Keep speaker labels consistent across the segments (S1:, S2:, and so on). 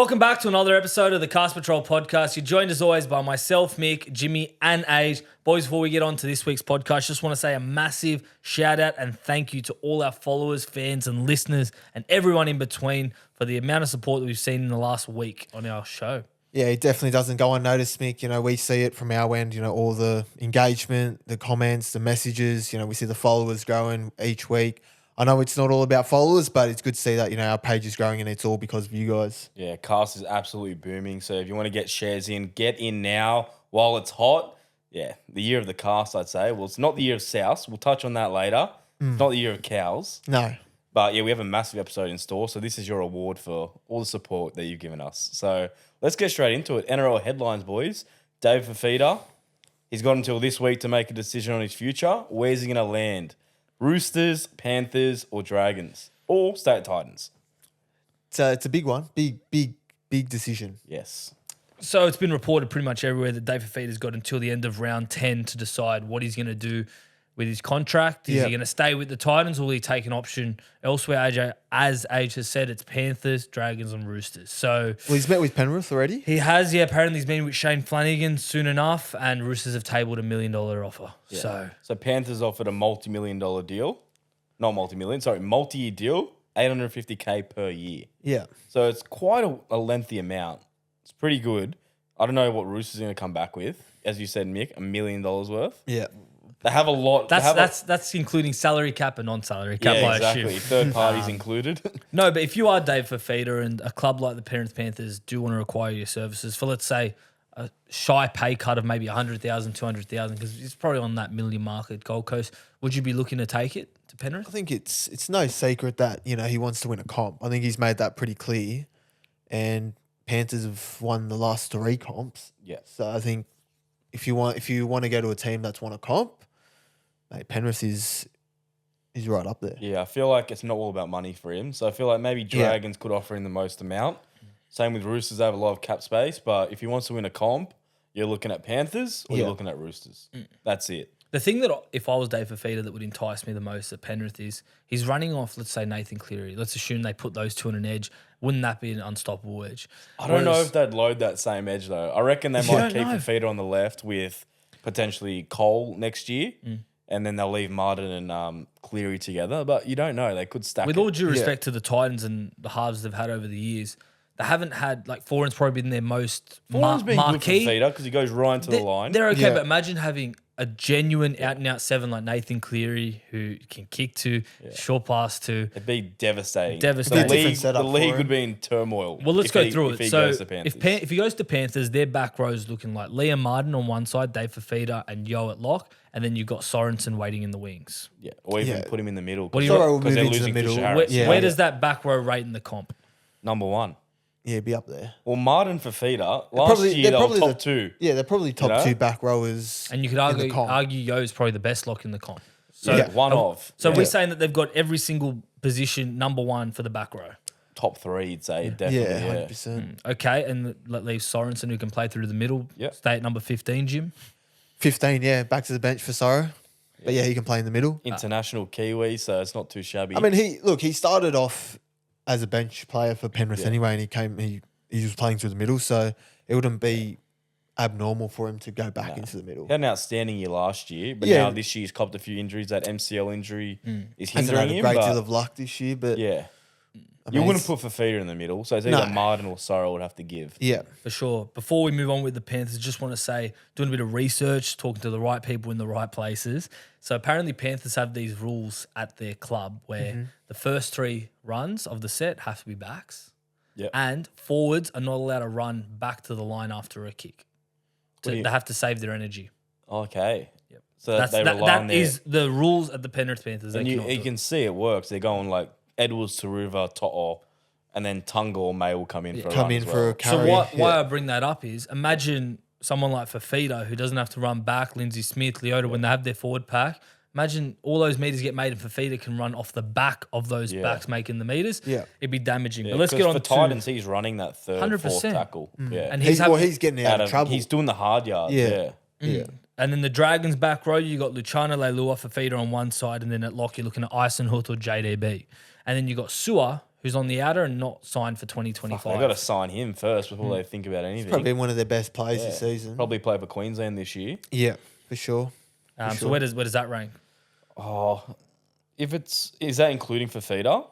S1: Welcome back to another episode of the Cast Patrol podcast. You're joined as always by myself, Mick, Jimmy, and Age. Boys, before we get on to this week's podcast, just want to say a massive shout out and thank you to all our followers, fans, and listeners, and everyone in between for the amount of support that we've seen in the last week on our show.
S2: Yeah, it definitely doesn't go unnoticed, Mick. You know, we see it from our end, all the engagement, the comments, the messages, we see the followers growing each week. I know it's not all about followers, but it's good to see that, our page is growing and it's all because of you guys.
S3: Yeah, Cast is absolutely booming. So if you want to get shares in, get in now while it's hot. Yeah, the year of the Cast, I'd say. Well, it's not the year of South. We'll touch on that later. It's not the year of cows.
S2: No.
S3: But yeah, we have a massive episode in store. So this is your award for all the support that you've given us. So let's get straight into it. NRL headlines, boys. Dave Fifita, he's got until this week to make a decision on his future. Where's he going to land? Roosters, Panthers, or Dragons? Or State Titans?
S2: It's a big one. Big decision.
S3: Yes.
S1: So it's been reported pretty much everywhere that Dave Fifita's got until the end of round 10 to decide what he's going to do with his contract. Is he going to stay with the Titans or will he take an option elsewhere? AJ, as Age has said, it's Panthers, Dragons, and Roosters. So
S2: Well, he's met with Penrith already.
S1: he has, apparently he's meeting with Shane Flanagan soon enough, and Roosters have tabled $1 million offer.
S3: Yeah. So Panthers offered a multi-million-dollar deal. Not multi-million, sorry, multi-year deal, $850K per year.
S2: Yeah.
S3: So it's quite a lengthy amount. It's pretty good. I don't know what Roosters are going to come back with. As you said, Mick, $1 million worth.
S2: Yeah.
S3: They have a lot.
S1: That's including salary cap and non-salary cap,
S3: Yeah,
S1: I
S3: exactly.
S1: assume.
S3: Third parties included.
S1: No, but if you are Dave Fifita and a club like the Penrith Panthers do want to require your services for, let's say, a shy pay cut of maybe 100,000, 200,000, because it's probably on that million mark at Gold Coast, would you be looking to take it to Penrith?
S2: I think it's no secret that, he wants to win a comp. I think he's made that pretty clear. And Panthers have won the last 3 comps.
S3: Yeah.
S2: So I think if you want to go to a team that's won a comp, mate, Penrith is right up there.
S3: Yeah, I feel like it's not all about money for him. So I feel like maybe Dragons could offer him the most amount. Same with Roosters, they have a lot of cap space. But if he wants to win a comp, you're looking at Panthers or you're looking at Roosters. That's it.
S1: The thing that if I was Dave Fifita that would entice me the most at Penrith is he's running off, let's say, Nathan Cleary. Let's assume they put those two on an edge. Wouldn't that be an unstoppable edge?
S3: I don't know if they'd load that same edge, though. I reckon they might keep
S1: know.
S3: Fifita on the left with potentially Cole next year. And then they'll leave Martin and Cleary together. But you don't know. They could stack
S1: With
S3: it.
S1: all due respect to the Titans and the halves they've had over the years, they haven't had, like, Foran's probably been their most
S3: Foran's been good for
S1: marquee.
S3: Fifita because he goes right into the line.
S1: They're okay,
S2: Yeah.
S1: but imagine having a genuine out-and-out 7 like Nathan Cleary who can kick to, short pass to.
S3: It'd be devastating.
S1: Devastating.
S2: Different
S3: The
S2: setup
S3: league
S2: for
S3: would
S2: him.
S3: be in turmoil.
S1: Well, let's go through
S3: if
S1: it.
S3: he
S1: So
S3: goes to Panthers.
S1: if he goes to Panthers, their back row is looking like Liam Martin on one side, Dave Fifita and Yo at lock, and then you've got Sorensen waiting in the wings.
S3: Yeah, or even
S2: Yeah.
S3: put him in the middle.
S1: What do you
S2: Sorry, we'll
S3: Because
S2: move
S3: they're
S2: into the
S3: losing
S2: middle.
S3: Fisher
S1: Where,
S3: Harris.
S2: Yeah.
S1: where does that back row rate in the comp?
S3: Number 1.
S2: Yeah, be up there.
S3: Well, Martin Fifita, last year they were top 2.
S2: Yeah, they're probably top
S3: know?
S2: 2 back rowers.
S1: And you could
S2: in the comp.
S1: argue Yo is probably the best lock in the comp. So,
S3: So one of.
S1: so
S3: yeah.
S1: we're saying that they've got every single position number 1 for the back row.
S3: top 3, you'd say, definitely.
S2: Yeah,
S3: Yeah,
S2: 100%.
S1: Okay, and that leaves Sorensen who can play through the middle.
S3: Yeah.
S1: Stay at number 15, Jim.
S2: 15, back to the bench for Sorrow. But he can play in the middle.
S3: International Kiwi, so it's not too shabby.
S2: I mean, he started off as a bench player for Penrith anyway, and he was playing through the middle, so it wouldn't be abnormal for him to go back into the middle.
S3: he had an outstanding year last year, but
S2: Yeah.
S3: now this year he's copped a few injuries. That MCL injury is
S2: Hasn't
S3: hindering
S2: had a
S3: him.
S2: great
S3: but
S2: deal of luck this year, but
S3: yeah,
S2: I
S3: you
S2: mean,
S3: wouldn't
S2: it's-
S3: put Fifita in the middle, so it's either
S2: No.
S3: Martin or Sorrell would have to give.
S2: Yeah.
S1: For sure. Before we move on with the Panthers, just want to say, doing a bit of research, talking to the right people in the right places. So apparently Panthers have these rules at their club where the first 3 runs of the set have to be backs.
S3: Yep.
S1: And forwards are not allowed to run back to the line after a kick.
S3: What do you-
S1: They have to save their energy.
S3: Okay.
S1: Yep.
S3: So
S1: That's,
S3: they
S1: that
S3: rely on
S1: that
S3: their...
S1: is the rules at the Penrith Panthers. They
S3: and
S1: cannot
S3: you
S1: do it.
S3: can see it works. They're going like Edwards, Taruva, To'o, and then Tunga or May will come in for a
S2: Come
S3: run
S2: in
S3: as
S2: for
S3: well.
S2: a carry.
S1: So why
S2: yeah.
S1: I bring that up is imagine someone like Fifita who doesn't have to run back, Lindsay Smith, Leota, when they have their forward pack. Imagine all those meters get made and Fifita can run off the back of those backs making the meters.
S2: Yeah.
S1: It'd be damaging.
S3: Yeah,
S1: but let's
S3: 'cause
S1: get on
S3: for
S1: to
S3: Titans, he's running that third,
S1: 100%.
S3: fourth tackle. Yeah.
S1: and
S2: He's
S1: having,
S2: getting out of trouble.
S3: He's doing the hard yards.
S2: Yeah.
S3: Yeah.
S2: yeah.
S1: and then the Dragons back row, you got Luciano Leilua, Fifita on one side, and then at lock you're looking at Eisenhuth or JDB. And then you got Sua, who's on the outer and not signed for
S3: They've
S1: 2025.
S3: got to sign him first before they think about anything.
S2: Probably one of their best players this season.
S3: Probably play for Queensland this year.
S2: Yeah, for sure.
S1: So where does that rank?
S3: Oh, is that including Fifita?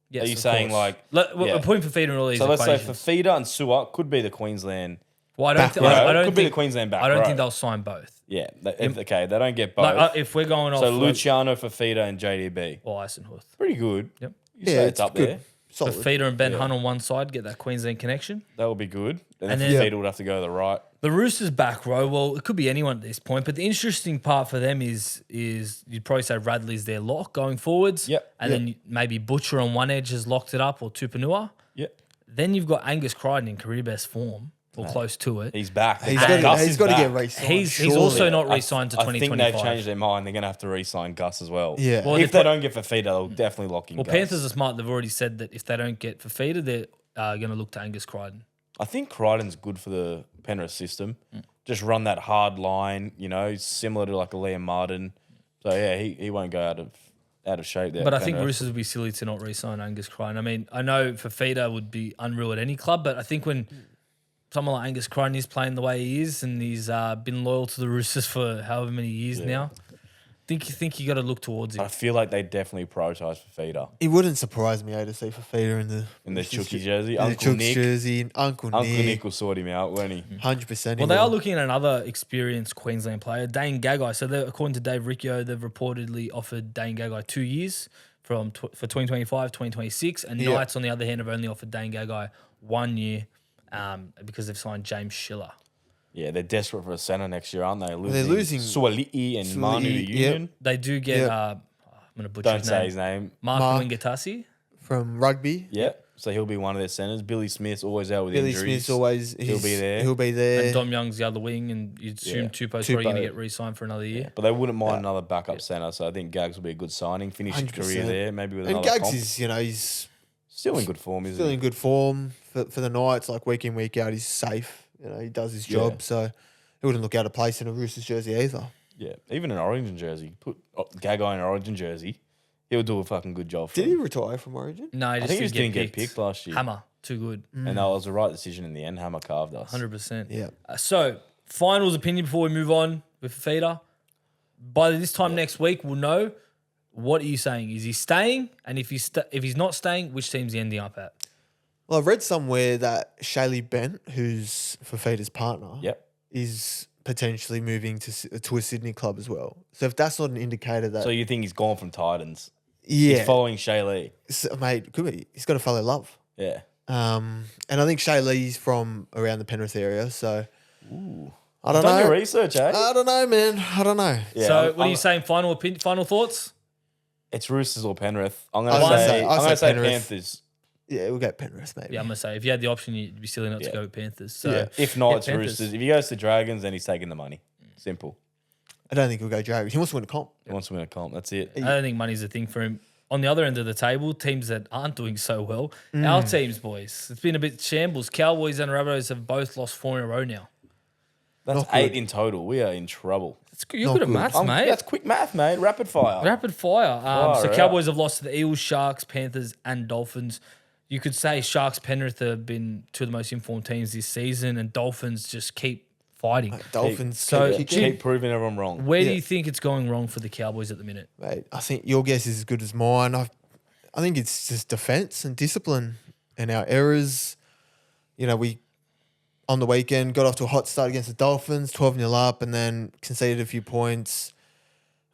S1: Yes,
S3: Are you
S1: of
S3: saying
S1: course.
S3: like
S1: We're putting Fifita in all these
S3: so? Let's
S1: equations.
S3: say Fifita and Suat could be the Queensland.
S1: Well, I don't
S3: could be the
S1: think
S3: Queensland back
S1: I don't
S3: row.
S1: think they'll sign both.
S3: Yeah, they don't get both.
S1: Like if we're going off,
S3: so Luciano, Fifita, and JDB.
S1: or Eisenhuth.
S3: Pretty good.
S1: Yep.
S3: You say it's up
S2: good.
S3: there.
S2: Solid.
S1: Fifita and Ben Hunt on one side, get that Queensland connection.
S3: That would be good. And
S1: And
S3: then
S1: then-
S3: Fifita would have to go to the right.
S1: The Roosters back row, well, it could be anyone at this point, but the interesting part for them is you'd probably say Radley's their lock going forwards.
S3: Yep.
S1: And then maybe Butcher on one edge has locked it up, or Tupanua.
S3: Yeah,
S1: Then you've got Angus Crichton in career best form, or close to it.
S3: he's back.
S2: He's
S3: And
S2: got
S3: Gus is
S2: to get
S3: back.
S2: re-signed.
S1: He's also not re-signed to
S3: I think
S1: 2025.
S3: they've changed their mind. They're going to have to re-sign Gus as well.
S2: Yeah.
S1: Well,
S3: if they don't get Fifita, they'll definitely lock in
S1: Well,
S3: Gus.
S1: Panthers are smart. They've already said that if they don't get Fifita, they're going to look to Angus Crichton.
S3: I think Crichton's good for the Penrith system. Just run that hard line, he's similar to like a Liam Martin. So yeah, he won't go out of shape there.
S1: But
S3: at
S1: I think
S3: Penrith.
S1: Roosters would be silly to not re-sign Angus Crichton. I mean, I know Fifita would be unreal at any club, but I think when someone like Angus Crichton is playing the way he is and he's been loyal to the Roosters for however many years now, I think you got to look towards him.
S3: I feel like they definitely prioritise Fifita
S2: It wouldn't surprise me to see Fifita
S3: in the Chucky jersey.
S2: in the
S3: Uncle
S2: Chooks
S3: Nick,
S2: jersey, and Uncle
S3: Uncle Nick
S2: Nick,
S3: will sort him out, won't he?
S2: 100%.
S1: Well, they are looking at another experienced Queensland player, Dane Gagai. So, according to Dave Riccio, they've reportedly offered Dane Gagai 2 years for 2025, 2026. And
S2: Yeah.
S1: Knights, on the other hand, have only offered Dane Gagai 1 year because they've signed James Schiller.
S3: Yeah, they're desperate for a centre next year, aren't they?
S2: They're losing
S3: Suali'i and Manu to
S2: Suali'i,
S3: Union.
S1: They do get,
S2: Yep.
S1: I'm going to butcher
S3: Don't
S1: his
S3: say
S1: name.
S3: his name.
S1: Mark
S2: Mark.
S1: Wingatasi.
S2: from rugby.
S3: Yeah, so he'll be one of their centres. Billy Smith's always out with
S2: Billy
S3: injuries.
S2: Smith's always
S3: He'll be there.
S2: He'll be there.
S1: And Dom Young's the other wing, and you'd assume
S3: Yeah.
S1: Tupou's probably going to
S2: Tupou.
S1: get re-signed for another year.
S3: But they wouldn't mind another backup centre, so I think Gags will be a good signing. Finish his
S2: 100%.
S3: career there, maybe with
S2: And
S3: another
S2: Gags
S3: comp.
S2: is, he's
S3: Still in good form, isn't
S2: still
S3: he?
S2: in good form for the Knights. Like week in, week out, he's safe. He does his job.
S3: Yeah.
S2: So he wouldn't look out of place in a Roosters jersey either.
S3: Yeah, even an Origin jersey. Put Gagai in an Origin jersey, he'll do a fucking good job for
S2: Did he
S3: him.
S2: retire from Origin?
S1: No, he
S3: I
S1: just,
S3: think he just didn't get
S1: picked.
S3: picked last year.
S1: Hammer, too good.
S3: And that was the right decision in the end. Hammer carved us.
S1: 100%.
S2: Yeah.
S1: So, finals opinion before we move on with Fifita. By this time next week, we'll know. What are you saying? Is he staying? And if he's not staying, which team's he ending up at?
S2: Well, I've read somewhere that Shaylee Bent, who's Fifita's partner,
S3: Yep.
S2: is potentially moving to a Sydney club as well. So if that's not an indicator that,
S3: So you think he's gone from Titans?
S2: yeah,
S3: He's following Shaylee.
S2: mate, could be. He's got to follow love.
S3: Yeah.
S2: And I think Shaylee's from around the Penrith area, so I don't
S3: Done
S2: know.
S3: your research, eh?
S2: I don't know, man. I don't know.
S3: Yeah,
S1: So,
S3: I'm-
S1: what are you saying? Final opinion, final thoughts?
S3: It's Roosters or Penrith. I'm
S2: I
S3: gonna
S2: was
S3: say.
S2: gonna
S3: I'm gonna
S2: say
S3: say
S2: Penrith.
S3: Panthers.
S2: Yeah, we'll get Penrith, maybe.
S1: Yeah, I'm gonna say if you had the option, you'd be silly not to
S3: Yeah.
S1: go with Panthers. So,
S2: Yeah.
S3: If not,
S1: Yeah,
S3: it's
S1: Panthers.
S3: Roosters. If he goes to Dragons, then he's taking the money. Simple.
S2: I don't think he'll go Dragons. He wants to win a comp.
S3: He wants to win a comp. That's it.
S1: I don't think money's a thing for him. On the other end of the table, teams that aren't doing so well, our teams, boys. It's been a bit shambles. Cowboys and Rabbitohs have both lost 4 in a row now.
S3: That's
S2: Not
S3: 8
S2: good.
S3: in total. We are in trouble.
S1: You're
S2: Not
S1: good at
S2: good.
S1: maths, mate.
S3: That's quick math, mate. Rapid fire.
S1: Rapid fire. So
S3: Far
S1: Cowboys have lost to the Eels, Sharks, Panthers, and Dolphins. You could say Sharks, Penrith have been two of the most informed teams this season, and Dolphins just keep fighting.
S2: Dolphins.
S1: So,
S2: keep kicking.
S3: Keep proving everyone wrong.
S1: Where do
S2: Yeah.
S1: you think it's going wrong for the Cowboys at the minute?
S2: Mate, I think your guess is as good as mine. I think it's just defense and discipline and our errors. We on the weekend got off to a hot start against the Dolphins, 12-0 up, and then conceded a few points.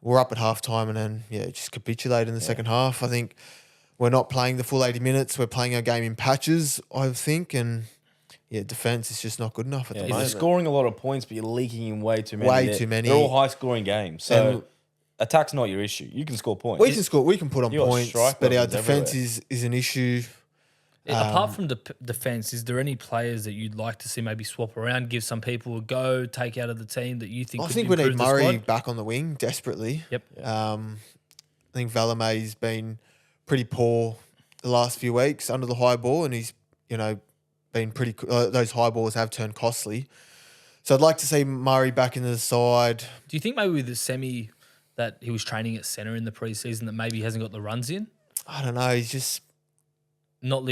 S2: We're up at halftime, and then just capitulated in the second half. I think we're not playing the full 80 minutes. We're playing our game in patches, I think, and defense is just not good enough at the
S3: You're
S2: moment.
S3: scoring a lot of points, but you're leaking in way too many.
S2: Way
S3: They're-
S2: too many.
S3: They're all high-scoring games. So
S2: And-
S3: attack's not your issue. You can score points.
S2: We can score. We can put on
S3: You got
S2: points,
S3: strike
S2: but our
S3: weapons
S2: defense
S3: everywhere.
S2: is an issue.
S1: Apart from the defense, is there any players that you'd like to see maybe swap around, give some people a go, take out of the team that you think
S2: I
S1: could
S2: think we need
S1: improve the
S2: Murray
S1: squad?
S2: back on the wing desperately.
S1: Yep.
S2: I think Valame's been pretty poor the last few weeks under the high ball, and he's been pretty. Those high balls have turned costly. So I'd like to see Murray back into the side.
S1: Do you think maybe with the semi that he was training at centre in the preseason that maybe he hasn't got the runs in?
S2: I don't know. He's just
S1: not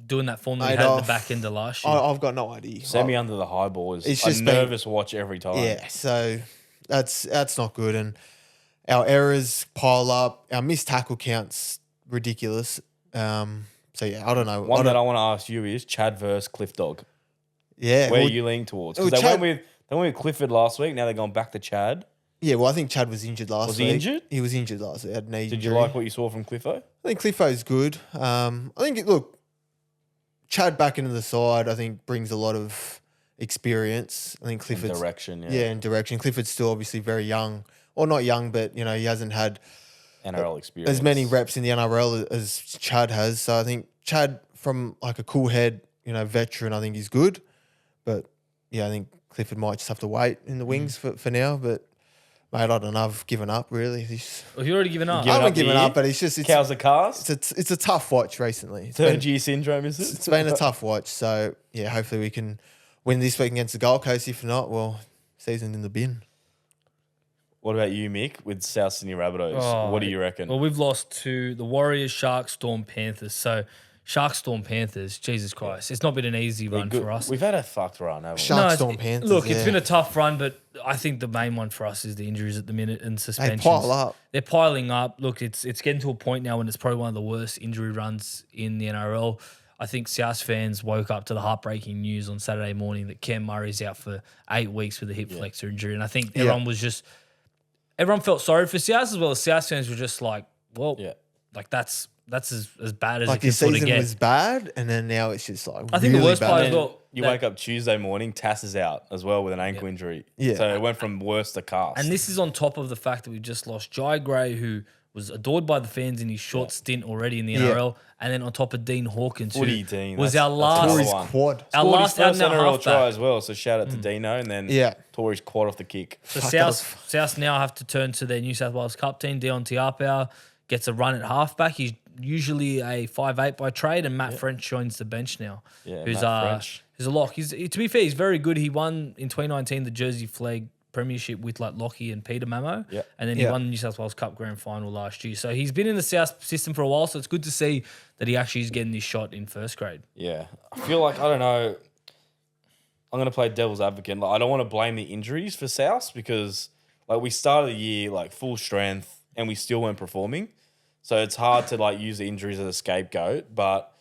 S1: doing that form that
S2: Mate,
S1: we had at the back end of last year?
S2: I've got no idea.
S3: Send me under the high ball is
S2: It's
S3: a
S2: just been-
S3: nervous watch every time.
S2: Yeah, so that's not good. And our errors pile up. Our missed tackle count's ridiculous. So yeah, I don't know.
S3: One that I want to ask you is Chad versus Cliff Dog.
S2: Yeah,
S3: Where
S2: well,
S3: you lean towards?
S2: well,
S3: Because they
S2: Chad-
S3: went with Clifford last week. Now they're going back to Chad.
S2: yeah. Well, I think Chad was injured last
S3: Was
S2: week.
S3: he injured?
S2: He was injured last week. Had a knee
S3: Did you
S2: injury.
S3: like what you saw from Cliffo?
S2: I think Cliffo's good. I think look, Chad back into the side. I think brings a lot of experience. I think Clifford's
S3: Direction,
S2: and direction. Clifford's still obviously very young, or not young, but he hasn't had
S3: NRL experience.
S2: as many reps in the NRL as Chad has. So I think Chad, from like a cool head, veteran, I think he's good. But yeah, I think Clifford might just have to wait in the wings for now. But mate, I don't know. I've given up really.
S1: Well, you already given up.
S2: I
S3: Given
S2: haven't
S3: up the
S2: given
S3: year?
S2: up, but it's
S3: Cows the cast.
S2: it's a tough watch recently.
S3: Third year syndrome, is it?
S2: It's been a tough watch. So yeah, hopefully we can win this week against the Gold Coast. If not, well, season in the bin.
S3: What about you, Mick, with South Sydney Rabbitohs?
S1: Oh,
S3: What do you reckon?
S1: Well, we've lost to the Warriors, Sharks, Storm, Panthers. So Sharks, Storm, Panthers. Jesus Christ, it's not been an easy run
S3: Good.
S1: for us.
S3: We've had a fucked run, haven't we?
S2: Sharks,
S1: it's-
S2: Storm, Panthers.
S1: Look, it's
S2: yeah.
S1: been a tough run, but I think the main one for us is the injuries at the minute and
S2: They
S1: suspensions.
S2: pile up.
S1: They're piling up. Look, it's getting to a point now when it's probably one of the worst injury runs in the NRL. I think South fans woke up to the heartbreaking news on Saturday morning that Cam Murray's out for 8 weeks with a hip flexor injury, and I think everyone felt sorry for South as well as South fans were just like, well,
S3: Yeah.
S1: like that's as bad as
S2: Like
S1: it can
S2: his
S1: sort of
S2: season
S1: get.
S2: was bad, and then now it's just like
S1: I think the
S2: really
S1: worst
S2: bad.
S1: part as
S3: And
S1: well.
S3: you
S1: that-
S3: wake up Tuesday morning, Tass is out as well with an ankle injury.
S2: Yeah.
S3: So it went from worst to cast.
S1: And this is on top of the fact that we just lost Jai Gray, who was adored by the fans in his short stint already in the NRL, and then on top of Dean Hawkins, who
S3: Footy Dean,
S1: was
S3: that's-
S1: our
S3: that's
S1: last
S3: another
S2: Tore his
S3: one.
S2: quad.
S1: our
S3: Scored
S1: last
S3: his
S1: out
S3: first
S1: and out
S3: NRL try
S1: halfback.
S3: as well. So shout out to Dino, and then
S2: Yeah.
S3: tore his quad off the kick.
S1: So
S2: Fuck,
S1: South now have to turn to their New South Wales Cup team. Dion Tiapau gets a run at halfback. He's usually a 5'8" by trade, and Matt French joins the bench now.
S3: Yeah,
S1: who's
S3: Matt French.
S1: who's a lock. To be fair, he's very good. He won in 2019 the Jersey Flag Premiership with like Lockie and Peter Mamo,
S3: Yeah.
S1: and then he
S2: Yeah.
S1: won the New South Wales Cup Grand Final last year. So he's been in the South system for a while. So it's good to see that he actually is getting this shot in first grade.
S3: Yeah. I feel like, I don't know, I'm going to play devil's advocate. Like, I don't want to blame the injuries for South because like we started the year like full strength and we still weren't performing. So it's hard to like use the injuries as a scapegoat. But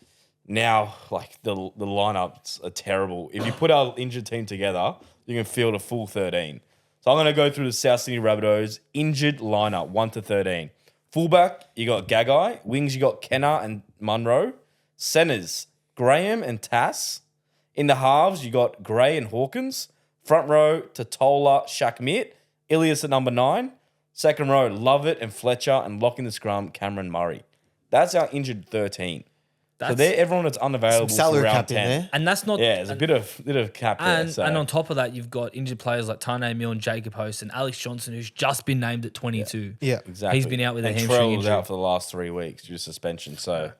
S3: now like the lineups are terrible. If you put our injured team together, you can field a full 13. So I'm going to go through the South Sydney Rabbitohs injured lineup 1 to 13. Fullback, you got Gagai. Wings, you got Kenner and Munro. Centers, Graham and Tass. In the halves, you got Gray and Hawkins. Front row, Totola, Shakmit. Ilias at number 9. Second row, Lovett and Fletcher. And locking the scrum, Cameron Murray. That's our injured 13. So they're everyone that's unavailable
S2: Some salary
S3: for round
S2: cap in
S3: 10.
S2: there.
S1: And that's not.
S3: Yeah, there's a bit of cap there.
S1: And,
S3: So.
S1: and on top of that, you've got injured players like Tane Milne, Jacob Host, and Alex Johnson, who's just been named at 22.
S2: Yeah.
S3: Exactly.
S1: He's been out with a
S3: and
S1: hamstring
S3: Trell was
S1: injury.
S3: out for the last 3 weeks due to suspension. So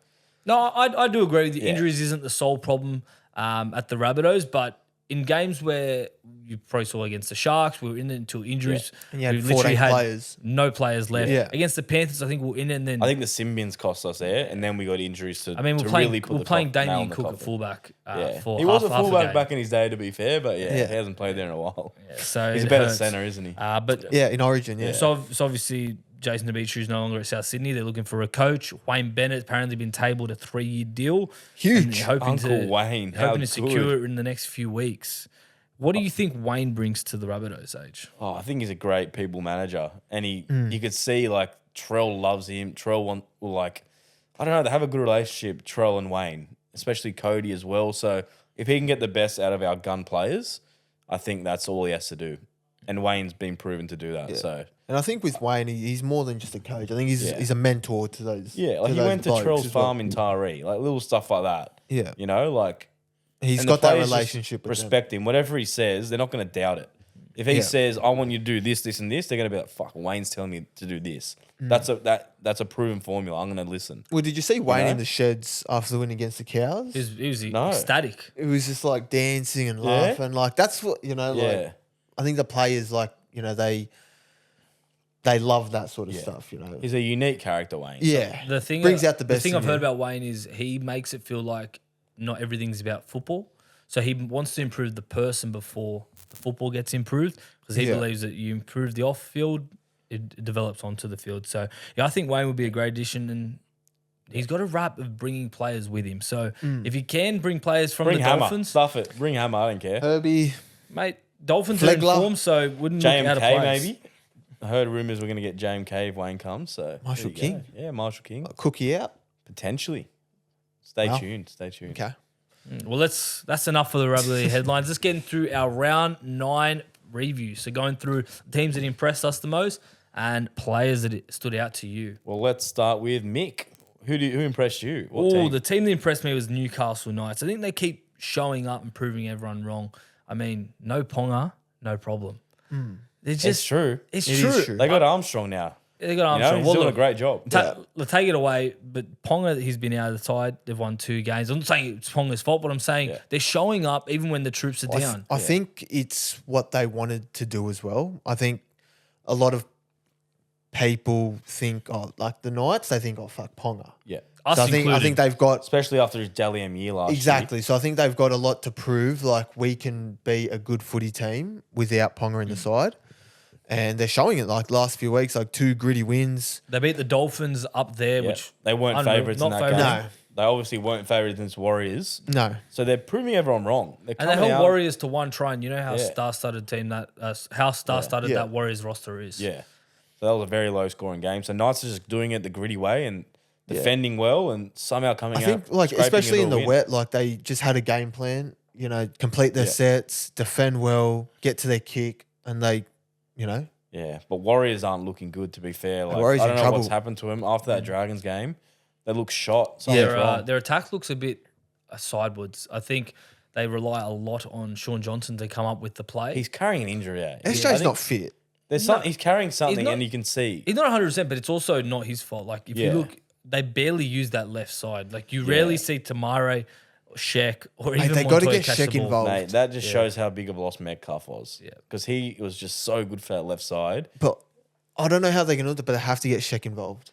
S1: No, I do agree with you.
S3: Yeah.
S1: Injuries isn't the sole problem at the Rabbitohs, but in games where you probably saw against the Sharks, we were in it until injuries.
S2: And you had
S1: we literally
S2: 14
S1: had
S2: players.
S1: no players left.
S2: Yeah.
S1: Against the Panthers, I think we were in it and then
S3: I think the Symbians cost us there, and then we got injuries to.
S1: I mean,
S3: to
S1: we're playing,
S3: really put
S1: we're
S3: the
S1: playing
S3: nail
S1: Damien
S3: in the
S1: Cook at
S3: coffin.
S1: fullback
S3: Yeah,
S1: for
S3: he was a
S1: half
S3: fullback
S1: game.
S3: back in his day, to be fair, but yeah,
S2: Yeah.
S3: he hasn't played there in a while.
S1: So
S3: He's
S1: it
S3: a better
S1: hurts.
S3: centre, isn't he?
S1: But
S2: Yeah, in Origin, yeah.
S1: So obviously Jason Demetriou is no longer at South Sydney. They're looking for a coach. Wayne Bennett apparently been tabled a 3-year deal.
S2: Huge.
S1: And hoping
S3: Uncle
S1: to,
S3: Wayne, how
S1: hoping to secure
S3: good.
S1: it in the next few weeks. What do you think Wayne brings to the Rabbitohs, Age?
S3: Oh, I think he's a great people manager, and you could see like Trell loves him. Trell will like, I don't know, they have a good relationship, Trell and Wayne, especially Cody as well. So if he can get the best out of our gun players, I think that's all he has to do. And Wayne's been proven to do that. So
S2: And I think with Wayne, he's more than just a coach. I think he's a mentor to those.
S3: yeah, like he
S2: those
S3: went to
S2: blokes
S3: Trell's
S2: as well.
S3: farm in Taree, like little stuff like that.
S2: Yeah.
S3: You know, like
S2: He's
S3: and
S2: got
S3: the
S2: that
S3: players just
S2: relationship with them.
S3: respect him. Whatever he says, they're not going to doubt it. If he
S2: Yeah.
S3: says, "I want you to do this, this, and this," they're going to be like, "Fuck, Wayne's telling me to do this."
S2: Mm.
S3: That's a proven formula. I'm going to listen.
S2: Well, did you see Wayne
S3: know?
S2: in the sheds after the win against the Cows?
S1: He was
S3: No.
S1: ecstatic.
S2: It was just like dancing and laughing. Like that's what
S3: Yeah.
S2: like I think the players like, they're they love that sort of
S3: Yeah.
S2: stuff, you know.
S3: He's a unique character, Wayne.
S2: Yeah.
S1: The thing
S2: brings out the
S1: The
S2: best
S1: thing
S2: in
S1: I've heard
S2: you.
S1: about Wayne is he makes it feel like not everything's about football. So he wants to improve the person before the football gets improved because he
S2: Yeah.
S1: believes that you improve the off field, it develops onto the field. So yeah, I think Wayne would be a great addition, and he's got a rap of bringing players with him. So if you can bring players from
S3: Bring
S1: the
S3: Hammer.
S1: Dolphins,
S3: Stuff it. Bring Hammer. I don't care.
S2: Herbie,
S1: mate, Dolphins are in
S2: Flegler.
S1: form, so wouldn't look out of
S3: JMK
S1: place.
S3: maybe. I heard rumours we're going to get JMK if Wayne comes. So
S2: Marshall
S3: there you go.
S2: King?
S3: Yeah, Marshall King.
S2: Cookie out.
S3: Potentially. Stay
S2: Wow.
S3: tuned. Stay tuned.
S2: Okay.
S1: Well, that's enough for the rugby league headlines. Let's get through our round 9 review. So going through teams that impressed us the most and players that stood out to you.
S3: Well, let's start with Mick. Who impressed you? What
S1: Oh,
S3: team?
S1: the team that impressed me was Newcastle Knights. I think they keep showing up and proving everyone wrong. I mean, no Ponga, no problem. They're just
S3: It's true.
S1: It's
S2: It
S1: true.
S2: is true.
S3: They got Armstrong now.
S1: They got
S3: You know,
S1: Armstrong.
S3: he's
S1: Well,
S3: doing a
S1: look,
S3: great job.
S1: Let's take it away, but Ponga, he's been out of the side. They've won 2 games. I'm not saying it's Ponga's fault, but I'm saying
S3: Yeah.
S1: they're showing up even when the troops are down.
S2: I think it's what they wanted to do as well. I think a lot of people think, oh, like the Knights, they think, oh, fuck, Ponga.
S3: Yeah.
S1: Us
S2: So I
S1: included.
S2: think they've got
S3: Especially after his Dally M year last year.
S2: exactly. So I think they've got a lot to prove. Like we can be a good footy team without Ponga in the side, and they're showing it. Like last few weeks, like 2 gritty wins.
S1: They beat the Dolphins up there,
S3: Yeah.
S1: which
S3: They weren't
S1: unreal.
S3: favourites in
S1: Not
S3: that
S1: favourites.
S3: game.
S2: No.
S3: They obviously weren't favourites against Warriors.
S2: No,
S3: So they're proving everyone wrong. They're
S1: And they
S3: coming
S1: held
S3: out.
S1: Warriors to 1 try, and you know how
S3: Yeah.
S1: star-studded team that how star-studded
S2: Yeah.
S1: that Warriors roster is.
S3: Yeah. So that was a very low scoring game. So Knights are just doing it the gritty way and defending well and somehow coming
S2: I
S3: out.
S2: think like
S3: scraping
S2: especially
S3: into
S2: in
S3: a
S2: the
S3: win.
S2: wet, like they just had a game plan. You know, complete their
S3: Yeah.
S2: sets, defend well, get to their kick, and they, you know,
S3: Yeah, but Warriors aren't looking good, to be fair. Like,
S2: Warriors
S3: I don't
S2: in
S3: know what's
S2: trouble.
S3: happened to him after that Dragons game. They look shot. Something's wrong.
S1: Their attack looks a bit sidewards. I think they rely a lot on Sean Johnson to come up with the play.
S3: He's carrying an injury out.
S2: SJ's not fit.
S3: He's carrying something
S1: not-
S3: and you can see.
S1: He's not 100%, but it's also not his fault. Like if
S3: Yeah.
S1: you look, they barely use that left side. Like you rarely see Tamare, Sheck, or
S2: Mate,
S1: even
S2: they got to
S1: Montoya
S2: get
S1: catch the
S2: Sheck
S1: ball.
S2: involved.
S3: Mate, that just shows how big of a loss Metcalf was.
S1: Yeah.
S3: Because he was just so good for that left side.
S2: But I don't know how they can do it, but they have to get Sheck involved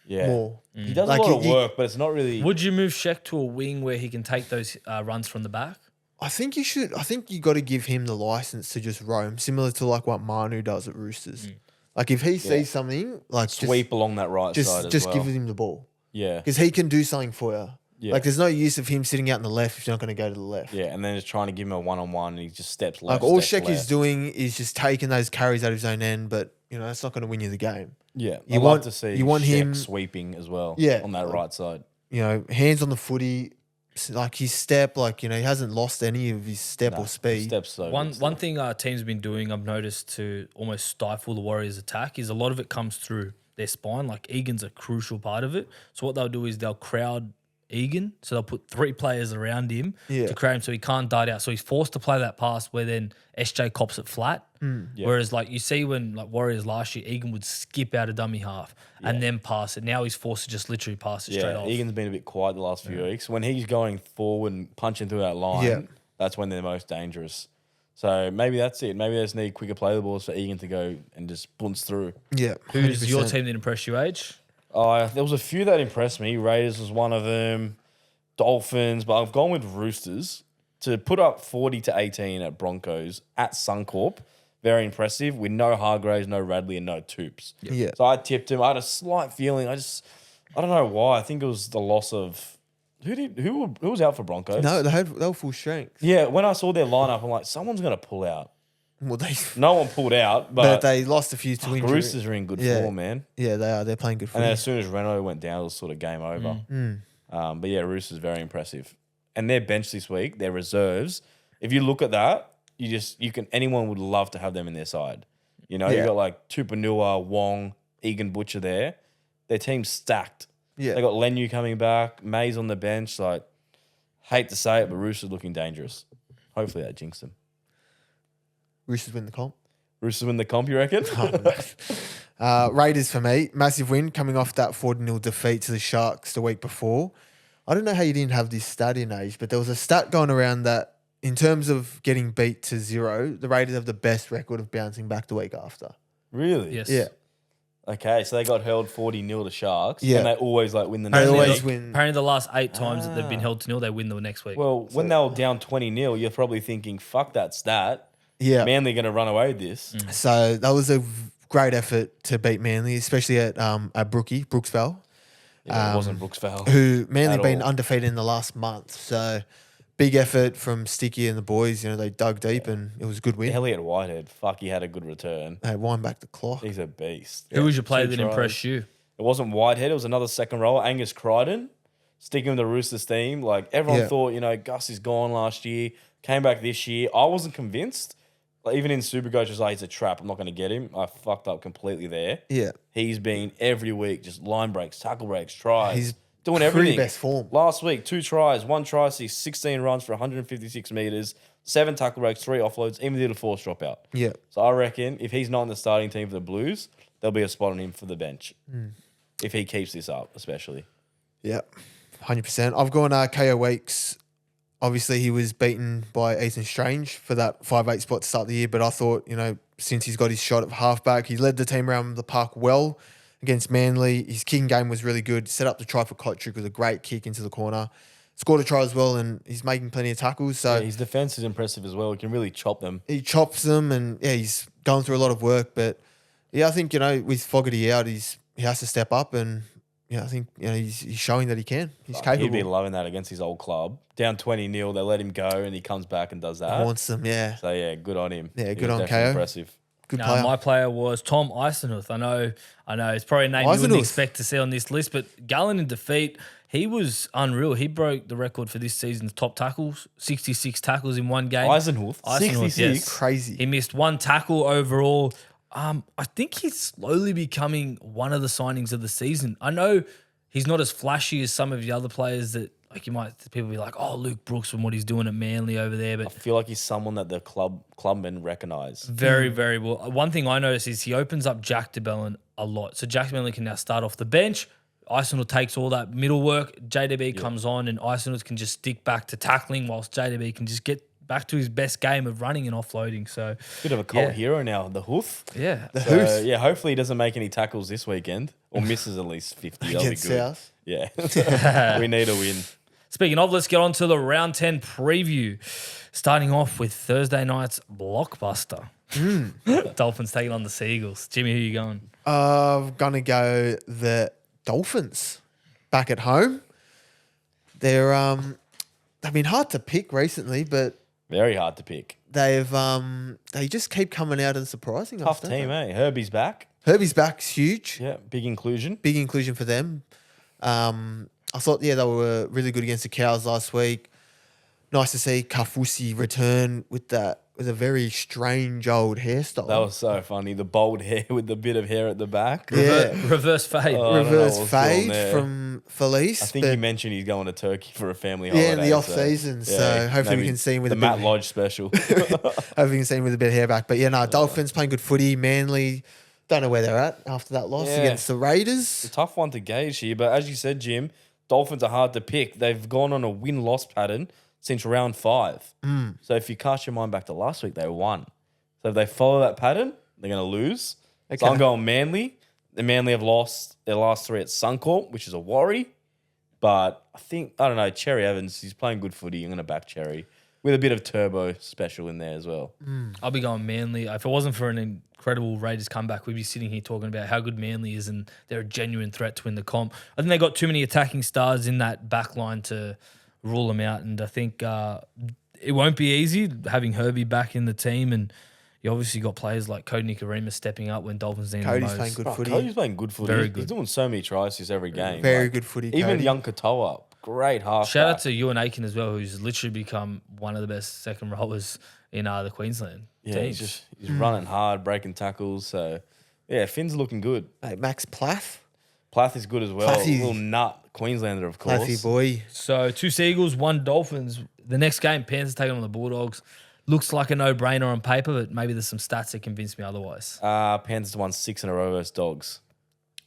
S3: Yeah.
S2: more.
S3: He does
S2: Like,
S3: a lot of
S2: he-
S3: work, but it's not really.
S1: Would you move Sheck to a wing where he can take those runs from the back?
S2: I think you should. I think you got to give him the license to just roam, similar to like what Manu does at Roosters. Like if he sees something, like
S3: sweep along that right side as
S2: just
S3: well.
S2: give him the ball
S3: Yeah.
S2: because he can do something for you.
S3: Yeah.
S2: Like there's no use of him sitting out in the left if you're not going to go to the left.
S3: Yeah, and then just trying to give him a one-on-one and he just steps left.
S2: Like all
S3: steps
S2: Sheck is
S3: left.
S2: doing is just taking those carries out of his own end, but you know that's not going to win you the game.
S3: Yeah.
S2: You
S3: I'd
S2: want-
S3: love to see
S2: you want
S3: Sheck
S2: him-
S3: sweeping as well
S2: Yeah.
S3: on that right side.
S2: You know, hands on the footy, like his step, like you know he hasn't lost any of his step or speed.
S3: Steps so
S1: One
S3: good still.
S1: one thing our team's been doing, I've noticed, to almost stifle the Warriors' attack is a lot of it comes through their spine. Like Egan's a crucial part of it. So what they'll do is they'll crowd Egan, so they'll put 3 players around him
S2: Yeah.
S1: to crowd him, so he can't dart out. So he's forced to play that pass where then SJ cops it flat.
S3: Yeah.
S1: Whereas like you see when like Warriors last year, Egan would skip out a dummy half and then pass it. Now he's forced to just literally pass it straight
S3: Yeah,
S1: off.
S3: Egan's been a bit quiet the last few weeks. When he's going forward and punching through that line,
S2: Yeah.
S3: that's when they're most dangerous. So maybe that's it. Maybe they just need quicker play the balls for Egan to go and just bunce through.
S2: Yeah,
S1: Who's your
S2: 100%.
S1: team that impressed you, Age?
S3: There was a few that impressed me. Raiders was one of them. Dolphins, but I've gone with Roosters to put up 40-18 at Broncos at Suncorp. Very impressive with no Hargraves, no Radley, and no Toops.
S2: Yeah.
S3: So I tipped him. I had a slight feeling. I don't know why. I think it was the loss of who was out for Broncos.
S2: No, they were full strength.
S3: Yeah, when I saw their lineup, I'm like, someone's gonna pull out.
S2: Well,
S3: No one pulled out,
S2: but
S3: but
S2: they lost a few to injury.
S3: Roosters are in good
S2: Yeah.
S3: form, man.
S2: Yeah, they are. They're playing good
S3: And then
S2: footy.
S3: as soon as Renault went down, it was sort of game over. But yeah, Roosters very impressive. And their bench this week, their reserves. If you look at that, anyone would love to have them in their side. You know,
S2: Yeah.
S3: you got like Tupanua, Wong, Egan Butcher there. Their team's stacked.
S2: Yeah.
S3: They got Lenu coming back, Mays on the bench. Like, hate to say it, but Roosters looking dangerous. Hopefully that jinxed them.
S2: Roosters win the comp.
S3: Roosters win the comp, you reckon?
S2: Raiders for me, massive win coming off that 40-0 defeat to the Sharks the week before. I don't know how you didn't have this stat in Age, but there was a stat going around that in terms of getting beat to 0, the Raiders have the best record of bouncing back the week after.
S3: Really?
S1: Yes.
S2: Yeah.
S3: Okay, so they got held 40-0 to Sharks.
S2: Yeah.
S3: And they always win the
S2: They
S3: next
S2: always
S3: week.
S2: win.
S1: Apparently, the last 8 times that they've been held to nil, they win the next week.
S3: Well, when they were down 20-0, you're probably thinking, fuck that stat.
S2: Yeah.
S3: Manly going to run away with this.
S2: So that was a great effort to beat Manly, especially at Brooksville,
S3: Yeah, it wasn't Brooks Fowl.
S2: who Manly
S3: At
S2: been
S3: all.
S2: undefeated in the last month. So big effort from Sticky and the boys. They dug deep and it was a good win.
S3: Elliot Whitehead, fuck, he had a good return.
S2: They wind back the clock.
S3: He's a beast.
S1: Who was your player
S3: 2
S1: that
S3: tries.
S1: impressed you?
S3: It wasn't Whitehead. It was another second rower, Angus Crichton, sticking with the Roosters theme. Everyone
S2: Yeah.
S3: thought, Gus is gone last year, came back this year. I wasn't convinced. Even in Supercoach, was like, he's a trap. I'm not going to get him. I fucked up completely there.
S2: Yeah.
S3: He's been every week just line breaks, tackle breaks, tries.
S2: He's
S3: doing
S2: pretty
S3: everything.
S2: best form.
S3: Last week, 2 tries, 1 try, 16 runs for 156 meters, 7 tackle breaks, 3 offloads, even did a forced dropout.
S2: Yeah.
S3: So I reckon if he's not in the starting team for the Blues, there'll be a spot on him for the bench. If he keeps this up, especially.
S2: Yeah. 100%. I've gone KO Weeks. Obviously, he was beaten by Ethan Strange for that 5'8" spot to start the year. But I thought, since he's got his shot at halfback, he led the team around the park well against Manly. His kicking game was really good. Set up the try for Kotrick with a great kick into the corner. Scored a try as well, and he's making plenty of tackles. So
S3: Yeah, his defense is impressive as well. He can really chop them.
S2: he chops them, and he's going through a lot of work. But I think with Fogarty out, he has to step up, and I think he's showing that he can. He's capable.
S3: He'd be loving that against his old club. Down 20-0, they let him go, and he comes back and does that.
S2: Haunts them, yeah.
S3: So, yeah, good on him.
S2: Yeah,
S3: He
S2: good
S3: was
S2: on
S3: definitely
S2: KO.
S3: impressive.
S2: Good
S1: No,
S2: player.
S1: my player was Tom Eisenhuth. I know it's probably a name you wouldn't
S2: Eisenhuth.
S1: expect to see on this list, but Gallen in defeat, he was unreal. He broke the record for this season's top tackles, 66 tackles in one game.
S3: Eisenhuth, 66.
S1: Yes.
S2: Crazy.
S1: He missed 1 tackle overall. I think he's slowly becoming one of the signings of the season. I know he's not as flashy as some of the other players that people be like, oh, Luke Brooks from what he's doing at Manly over there, but
S3: I feel like he's someone that the clubmen recognise.
S1: very, very well. One thing I noticed is he opens up Jack DeBellin a lot. So Jack DeBellin can now start off the bench. Eisenhuth takes all that middle work. JDB comes on and Eisenhuth can just stick back to tackling whilst JDB can just get back to his best game of running and offloading. So
S3: Bit of a cult hero now, the Hoof.
S1: yeah.
S3: So, yeah, hopefully he doesn't make any tackles this weekend or misses at least 50. That'll be
S2: Against
S3: good.
S2: South.
S3: Yeah. We need a win.
S1: Speaking of, let's get on to the round 10 preview. Starting off with Thursday night's blockbuster. Dolphins taking on the Seagulls. Jimmy, who you going?
S2: I'm going to go the Dolphins back at home. They've been hard to pick recently, but
S3: Very hard to pick.
S2: they just keep coming out and surprising us.
S3: Tough
S2: don't
S3: team,
S2: they?
S3: eh? Herbie's back.
S2: Herbie's back's huge.
S3: Yeah, big inclusion.
S2: Big inclusion for them. I thought, they were really good against the Cows last week. Nice to see Kafusi return with a very strange old hairstyle.
S3: That was so funny. The bold hair with the bit of hair at the back.
S2: Yeah.
S1: Reverse fade.
S3: Oh, I don't know
S2: reverse
S3: what's going
S2: fade
S3: there.
S2: from Felice.
S3: I think
S2: but
S3: you mentioned he's going to Turkey for a family holiday.
S2: in the off season. So hopefully we
S3: maybe
S2: can see him with
S3: the
S2: a bit
S3: Matt
S2: of-
S3: Lodge special.
S2: hopefully we can see him with a bit of hair back. But Dolphins playing good footy. Manly, don't know where they're at after that loss
S3: Yeah.
S2: against the Raiders.
S3: Tough one to gauge here, but as you said, Jim, Dolphins are hard to pick. They've gone on a win-loss pattern since round 5. So if you cast your mind back to last week, they won. So if they follow that pattern, they're going to lose. So
S2: Okay.
S3: I'm going Manly. The Manly have lost their last 3 at Suncorp, which is a worry. But I don't know, Cherry Evans, he's playing good footy. I'm going to back Cherry with a bit of turbo special in there as well.
S1: I'll be going Manly. If it wasn't for an incredible Raiders comeback, we'd be sitting here talking about how good Manly is and they're a genuine threat to win the comp. I think they got too many attacking stars in that back line to rule them out. And I think it won't be easy having Herbie back in the team. And you obviously got players like Cody Nikorima stepping up when Dolphins need
S2: Cody's
S1: the
S2: playing
S1: most.
S2: good
S3: Oh,
S2: footy.
S3: Cody's playing good footy.
S1: Very
S3: He's
S1: good.
S3: doing so many tries this every game.
S2: Very
S3: Like,
S2: good footy.
S3: Even
S2: Cody.
S3: young Katoa, great half.
S1: Shout out to Ewan Aiken as well, who's literally become one of the best second rowers in the Queensland
S3: Yeah,
S1: teams.
S3: he's running hard, breaking tackles. So, yeah, Finn's looking good.
S2: Hey, Max Plath.
S3: Plath is good as well.
S2: Plathy.
S3: Little nut Queenslander, of course.
S2: Plathy boy.
S1: So 2 Seagulls, 1 Dolphins. The next game, Panthers taking on the Bulldogs. Looks like a no-brainer on paper, but maybe there's some stats that convince me otherwise.
S3: Panthers won 6 in a row versus Dogs.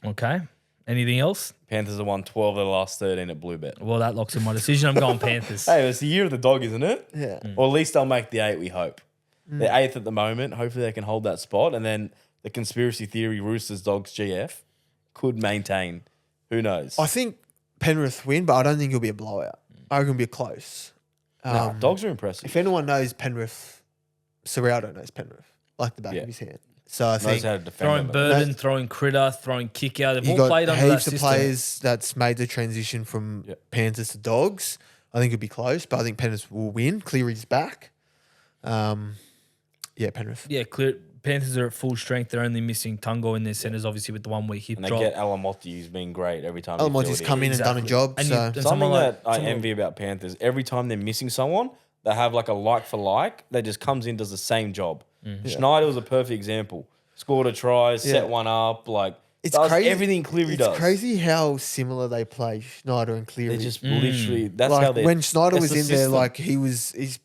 S1: Okay. Anything else?
S3: Panthers have won 12 of the last 13 at Bluebet.
S1: Well, that locks in my decision. I'm going Panthers.
S3: Hey, it's the year of the dog, isn't it?
S2: Yeah.
S3: Or at least they'll make the 8, we hope. They're 8th at the moment. Hopefully they can hold that spot. And then the conspiracy theory Roosters Dogs GF could maintain. Who knows?
S2: I think Penrith win, but I don't think it'll be a blowout. I reckon it'll be close.
S3: Nah, Dogs are impressive.
S2: If anyone knows Penrith, Serraldo knows Penrith like the back of his hand. So I
S3: Knows
S2: think
S3: how to defend
S1: Throwing
S3: them.
S1: Burden, throwing Critter, throwing kick out. They've
S2: you
S1: all
S2: got
S1: played under that
S2: heaps of
S1: system.
S2: players that's made the transition from Panthers to Dogs. I think it'll be close, but I think Penrith will win. Cleary's back. Penrith.
S1: Yeah, clear. Panthers are at full strength. They're only missing Tungo in their centres, obviously, with the 1 week hip
S3: And they
S1: drop.
S3: get Alamotti, who's been great every time.
S2: Alamoti's come in and done a job.
S1: And
S2: So
S1: and
S3: Something
S1: like-
S3: that I envy about Panthers, every time they're missing someone, they have like a like for like that just comes in, does the same job. Schneider was a perfect example. Scored a try, set one up, like
S2: it's
S3: does
S2: crazy.
S3: everything Cleary does.
S2: It's crazy how similar they play, Schneider and Cleary.
S3: They're just literally, that's how
S2: like
S3: they
S2: when Schneider was
S3: the
S2: in there,
S3: system.
S2: like he's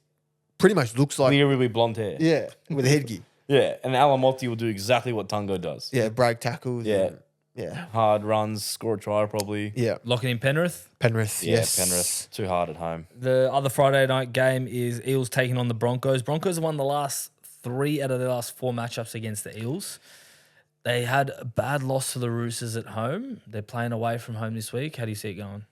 S2: pretty much looks like
S3: Cleary with blonde hair.
S2: with a headgear.
S3: Yeah, and Alamotti will do exactly what Tungo does.
S2: Yeah, break tackles.
S3: Yeah.
S2: Yeah.
S3: Hard runs, score a try probably.
S2: Yeah.
S1: Locking in Penrith.
S2: Penrith.
S3: Yeah,
S2: yes.
S3: Penrith. Too hard at home.
S1: The other Friday night game is Eels taking on the Broncos. Broncos have won the last 3 out of their last 4 matchups against the Eels. They had a bad loss to the Roosters at home. They're playing away from home this week. How do you see it going?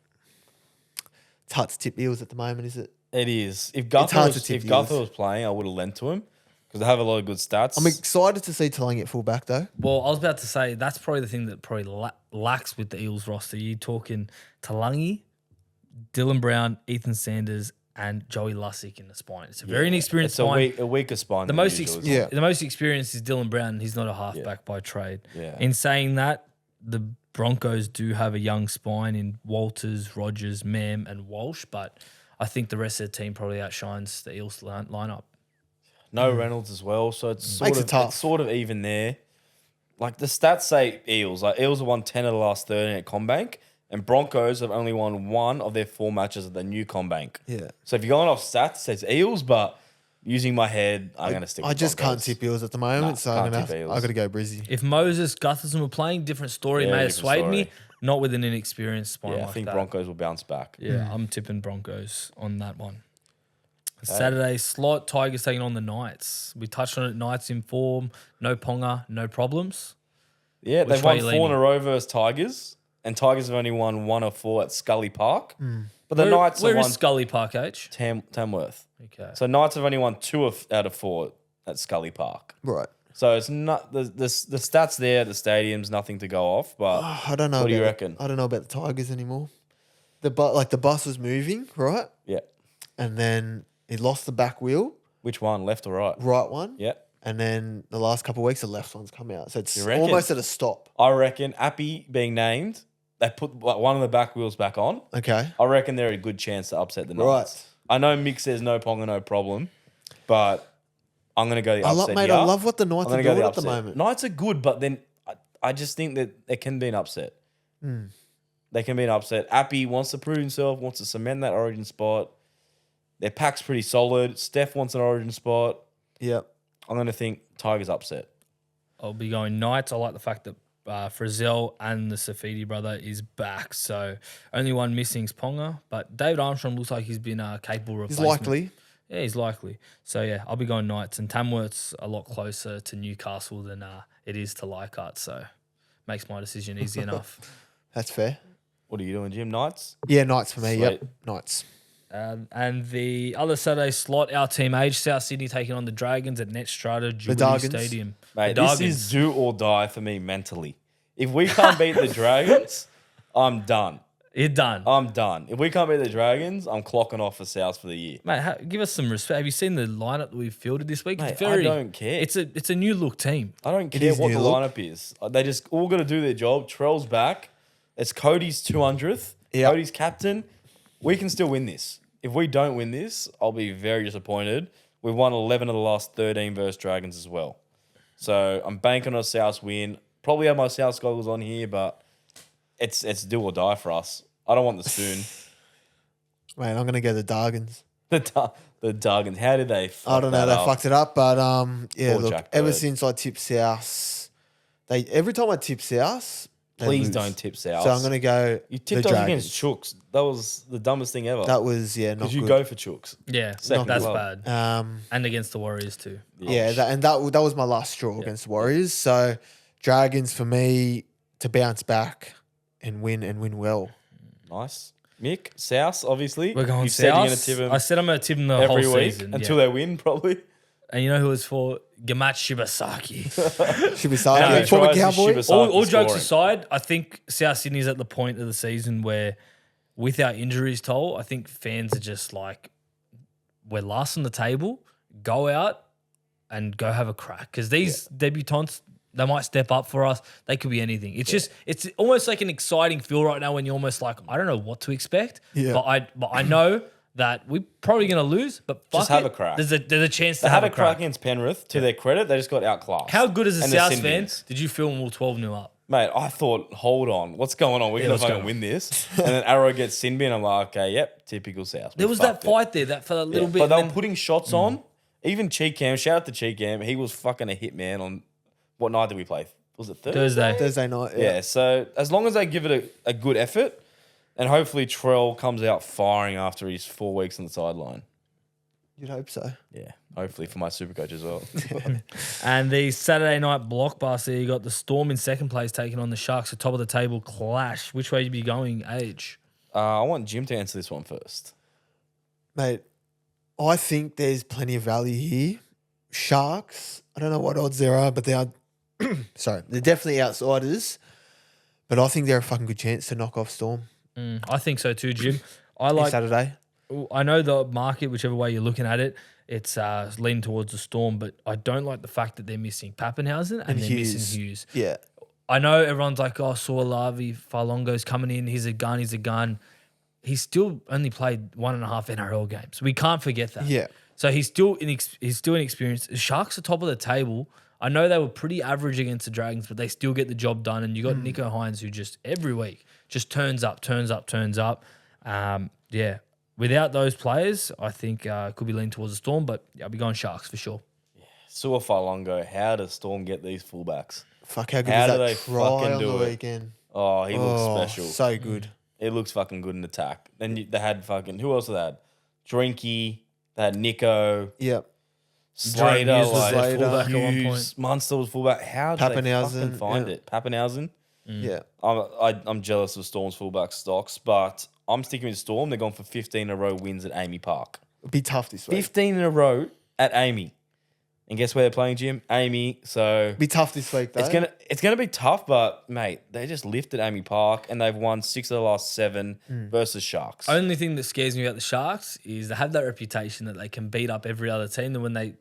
S2: It's hard to tip Eels at the moment, is it?
S3: It is. If
S2: hard
S3: Guthrie
S2: to tip
S3: was playing, I would have lent to him because they have a lot of good stats.
S2: I'm excited to see Talang at fullback though.
S1: Well, I was about to say that's probably the thing that probably lacks with the Eels roster. You're talking Talangi, Dylan Brown, Ethan Sanders, and Joey Lussick in the spine. It's a very inexperienced spine.
S3: a weaker spine.
S1: The
S3: than
S1: most
S3: usual.
S1: the most experienced is Dylan Brown. And he's not a halfback by trade.
S3: Yeah.
S1: In saying that, the Broncos do have a young spine in Walters, Rogers, Mam, and Walsh, but I think the rest of the team probably outshines the Eels lineup.
S3: No Reynolds as well, so it's
S2: Makes it tough.
S3: it's sort of even there. Like the stats say Eels. Like Eels have won 10 of the last 13 at CommBank, and Broncos have only won 1 of their 4 matches at the new CommBank.
S2: Yeah.
S3: So if you're going off stats, it says Eels, but using my head, I'm going to stick with
S2: I just
S3: Broncos.
S2: can't tip Eels at the moment, so
S3: can't
S2: I
S3: tip Eels.
S2: got to go Brizzy.
S1: If Moses Gutherson were playing, different story,
S3: Yeah,
S1: may have
S3: different
S1: swayed me.
S3: story.
S1: Not with an inexperienced spine
S3: Yeah,
S1: like
S3: I think
S1: that.
S3: Broncos will bounce back.
S1: Yeah, I'm tipping Broncos on that one. Saturday slot, Tigers taking on the Knights. We touched on it, Knights in form, no Ponga, no problems.
S3: Yeah,
S1: Which
S3: they've
S1: way
S3: won
S1: you
S3: 4 in a
S1: leaning?
S3: row versus Tigers, and Tigers have only won 1 of 4 at Scully Park. But the
S1: Where-
S3: Knights
S1: where
S3: have
S1: is
S3: won
S1: Scully Park, H?
S3: Tamworth.
S1: Okay.
S3: So Knights have only won 2 out of 4 at Scully Park.
S2: Right.
S3: So it's not the stats there at the stadium's nothing to go off. But
S2: I don't know.
S3: What do you
S2: about-
S3: reckon?
S2: I don't know about the Tigers anymore. The bus was moving, right?
S3: yeah,
S2: And then it lost the back wheel,
S3: which one, left or right?
S2: right one.
S3: Yeah,
S2: And then the last couple of weeks, the left one's come out. So it's
S3: You reckon?
S2: almost at a stop.
S3: I reckon Appy being named, they put like, one of the back wheels back on.
S2: Okay.
S3: I reckon they're a good chance to upset the Knights.
S2: Right.
S3: I know Mick says no Ponga, no problem, but I'm going to go the upset
S2: I
S3: here.
S2: love what the Knights
S3: I'm
S2: are
S3: going to go
S2: doing
S3: the
S2: at the
S3: upset.
S2: moment.
S3: Knights are good, but then I just think that it can be an upset. They can be an upset. Appy wants to prove himself, wants to cement that origin spot. Their pack's pretty solid. Steph wants an origin spot.
S2: Yep.
S3: I'm going to think Tigers upset.
S1: I'll be going Knights. I like the fact that Frizzell and the Fifita brother is back. So only one missing is Ponga, but David Armstrong looks like he's been a capable
S2: He's
S1: replacement.
S2: likely.
S1: Yeah, he's likely. So yeah, I'll be going Knights, and Tamworth's a lot closer to Newcastle than it is to Leichhardt, so makes my decision easy enough.
S2: That's fair.
S3: What are you doing, Jim? Knights?
S2: Yeah, Knights for me. Yep.
S3: Sweet.
S2: Knights.
S1: And the other Saturday slot, our team age, South Sydney taking on the Dragons at Netstrata Jubilee
S2: Dargans.
S1: Stadium.
S3: Mate,
S1: the
S3: this is do or die for me mentally. If we can't beat the Dragons, I'm done.
S1: You're done.
S3: I'm done. If we can't beat the Dragons, I'm clocking off for South for the year.
S1: Mate, give us some respect. Have you seen the lineup that we've fielded this week?
S3: Mate,
S1: It's very,
S3: I don't care.
S1: It's a new look team.
S3: I don't care
S2: is
S3: what
S2: new
S3: the
S2: look.
S3: lineup is. They just all got to do their job. Trell's back. It's Cody's 200th.
S2: Yep.
S3: Cody's captain. We can still win this. If we don't win this, I'll be very disappointed. We've won 11 of the last 13 versus Dragons as well. So I'm banking on a South win. Probably have my South goggles on here, but it's do or die for us. I don't want the spoon.
S2: Man, I'm gonna go the Dargans.
S3: the Dragons. How did they fuck
S2: I don't know.
S3: that
S2: They
S3: up?
S2: fucked it up, but yeah.
S3: Poor
S2: Look,
S3: Jack
S2: ever
S3: Bird.
S2: since I tipped South, every time I tip South, they
S3: Please
S2: lose.
S3: don't tip South.
S2: So I'm going to go
S3: You
S2: the
S3: tipped us
S2: Dragons.
S3: against Chooks. That was the dumbest thing ever.
S2: That was, not
S3: Because you
S2: good.
S3: go for Chooks.
S1: Yeah,
S3: Second
S1: that's
S3: club.
S1: bad. And against the Warriors too.
S2: That was my last straw against the Warriors. So Dragons for me to bounce back and win well.
S3: Nice. Mick, South, obviously.
S1: We're going
S3: you
S1: South.
S3: said you're going to tip them
S1: I said I'm going to tip them the
S3: every
S1: whole
S3: week
S1: season
S3: until they win, probably.
S1: And you know who it's for? Gamat Shibasaki.
S2: Shibasaki,
S3: How many
S2: former
S3: tries is
S2: Cowboy.
S3: Shibasaki
S1: all jokes
S3: scoring?
S1: aside, I think South Sydney's at the point of the season where, with our injuries toll, I think fans are just like, we're last on the table. Go out and go have a crack because these debutants, they might step up for us. They could be anything. It's it's almost like an exciting feel right now when you're almost like, I don't know what to expect.
S2: Yeah.
S1: But I know that we're probably going to lose. But fuck
S3: Just have
S1: it.
S3: a crack.
S1: There's a chance
S3: They
S1: to
S3: had
S1: have
S3: a crack against Penrith. To their credit, they just got outclassed.
S1: How good as a
S3: And the
S1: South fan
S3: Sydney's.
S1: did you feel when we were 12-0 up?
S3: Mate, I thought, hold on, what's going on? We're going
S1: what's
S3: to
S1: going
S3: fucking
S1: on?
S3: win this. And then Arrow gets Sinby, and I'm like, okay, yep, typical South. We
S1: There was that
S3: fucked it.
S1: fight there, that for a little bit.
S3: But they
S1: and
S3: were
S1: then-
S3: putting shots on. Even Cheekham, shout out to Cheekham. He was fucking a hitman on what night did we play? Was it Thursday?
S1: Thursday.
S2: Night.
S3: Yeah, so as long as they give it a good effort, and hopefully Trell comes out firing after his 4 weeks on the sideline.
S2: You'd hope so.
S3: Yeah, hopefully for my super coach as well.
S1: And the Saturday night blockbuster, you got the Storm in second place taking on the Sharks, the top of the table clash. Which way you be going, Age?
S3: I want Jim to answer this one first.
S2: Mate, I think there's plenty of value here. Sharks, I don't know what odds there are, but they are, sorry, they're definitely outsiders. But I think they're a fucking good chance to knock off Storm
S1: I think so too, Jim. I
S2: this
S1: like.
S2: Saturday.
S1: I know the market, whichever way you're looking at it, it's leaning towards the Storm, but I don't like the fact that they're missing Pappenhausen and they're missing Hughes.
S2: Yeah.
S1: I know everyone's like, oh, Suolavi, Falongo's coming in. He's a gun. He's still only played 1.5 NRL games. We can't forget that.
S2: Yeah.
S1: So he's still inexperienced. Sharks are top of the table. I know they were pretty average against the Dragons, but they still get the job done. And you got Nico Hines, who just every week just turns up. Yeah. Without those players, I think it could be leaning towards the Storm, but I'll be going Sharks for sure.
S3: Sua Falongo, how does Storm get these fullbacks?
S2: Fuck, how good
S3: How
S2: is
S3: do
S2: that
S3: they
S2: try
S3: fucking
S2: on
S3: do
S2: the
S3: it?
S2: weekend?
S3: Oh, he looks special.
S2: So good.
S3: It looks fucking good in attack. Then they had fucking, who else did they had? Drinky, they had Nico,
S2: Yep.
S3: Slater,
S1: Hughes was
S3: like,
S1: fullback at one
S3: Hughes,
S1: point.
S3: Munster was fullback. How did they
S2: Pappenhausen,
S3: fucking find
S2: yeah.
S3: it? Pappenhausen?
S2: Yeah.
S3: I'm jealous of Storm's fullback stocks, but I'm sticking with Storm. They're going for 15 in a row wins at Amy Park.
S2: It'll be tough this week.
S3: 15 in a row at Amy. And guess where they're playing, Jim? Amy. So
S2: Be tough this week, though.
S3: it's gonna be tough, but mate, they just lifted Amy Park and they've won 6 of the last 7 versus Sharks.
S1: Only thing that scares me about the Sharks is they have that reputation that they can beat up every other team. And when they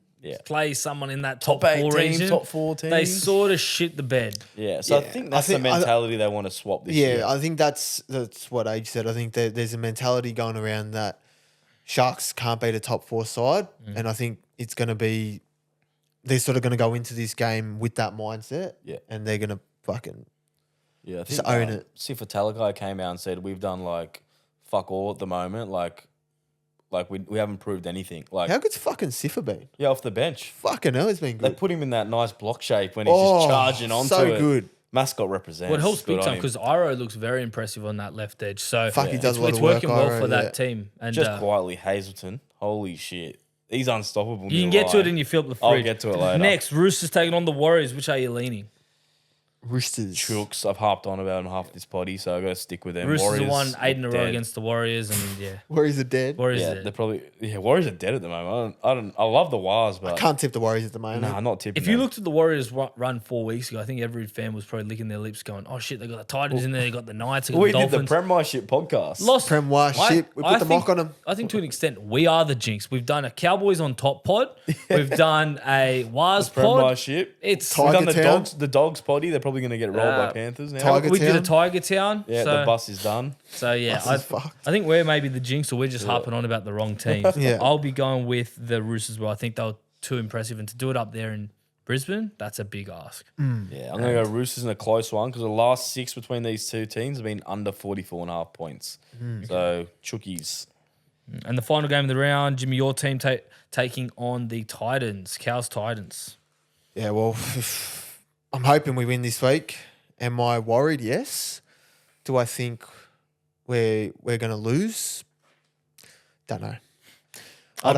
S1: play someone in that top
S3: 8
S1: 4
S3: teams,
S1: region,
S3: top 4 teams.
S1: they sort of shit the bed.
S3: Yeah, so I
S2: Yeah.
S3: think that's
S2: I think-
S3: the mentality they want to swap this year.
S2: Yeah, I think that's what Age said. I think there's a mentality going around that Sharks can't beat a top 4 side, and I think it's going to be they're sort of going to go into this game with that mindset, and they're going to fucking
S3: Yeah, I
S2: just
S3: think
S2: own it.
S3: Sifa Talakai came out and said we've done like fuck all at the moment, like we haven't proved anything. Like
S2: How good's fucking Siffer been?
S3: off the bench.
S2: Fucking hell, it's been
S3: They
S2: good.
S3: put him in that nice block shape when he's just charging onto
S2: so
S3: it.
S2: good.
S3: Mascot represents.
S1: Well, it helps
S3: Good
S1: big
S3: on
S1: time
S3: him.
S1: because Iro looks very impressive on that left edge. So
S2: Fuck, he does a lot
S1: it's
S2: of work,
S1: working well
S2: Iro,
S1: for that
S2: yeah.
S1: team. And
S3: Just quietly, Hazelton. Holy shit. He's unstoppable.
S1: you can get to it and you fill up the fridge.
S3: I'll get to it later.
S1: Next, Roosters taking on the Warriors. Which are you leaning?
S2: Roosters.
S3: Chooks. I've harped on about him half this potty, so I've got to stick with them.
S1: Roosters
S3: Warriors
S1: have won 8 in a
S3: look
S1: row
S3: dead.
S1: against the Warriors, and yeah,
S2: Warriors are dead.
S1: Warriors.
S3: Yeah,
S1: are
S3: they're probably Warriors are dead at the moment. I love the Wars, but
S2: Can't tip the Warriors at the moment.
S3: nah, not tipping.
S1: If you
S3: them.
S1: looked at the Warriors run 4 weeks ago, I think every fan was probably licking their lips, going, "Oh shit, they got the Titans in there, they got the Knights, they got
S3: we
S1: the
S3: did the
S1: Dolphins."
S3: Premiership podcast.
S1: Lost
S2: Prem shit. We put the mock on them.
S1: I think to an extent, we are the jinx. We've done a Cowboys on top pod. We've done a Wars pod.
S3: Premiership.
S1: It's
S3: We've done
S2: Tiger Town.
S3: the dogs potty. They're probably going to get rolled by Panthers now.
S2: Tiger
S1: we did a
S2: Town.
S1: Tiger Town.
S3: Yeah,
S1: so,
S3: the bus is done.
S1: So yeah,
S2: Bus is fucked.
S1: I think we're maybe the jinx, or we're just harping on about the wrong team.
S2: Yeah.
S1: I'll be going with the Roosters, but I think they were too impressive, and to do it up there in Brisbane, that's a big ask.
S3: Yeah, I'm going to go Roosters in a close one because the last 6 between these two teams have been under 44.5 points. So, Chookies.
S1: And the final game of the round, Jimmy, your team taking on the Titans, Cows Titans.
S2: Yeah, well, I'm hoping we win this week. Am I worried? Yes. Do I think we're going to lose? Don't know.
S1: I'll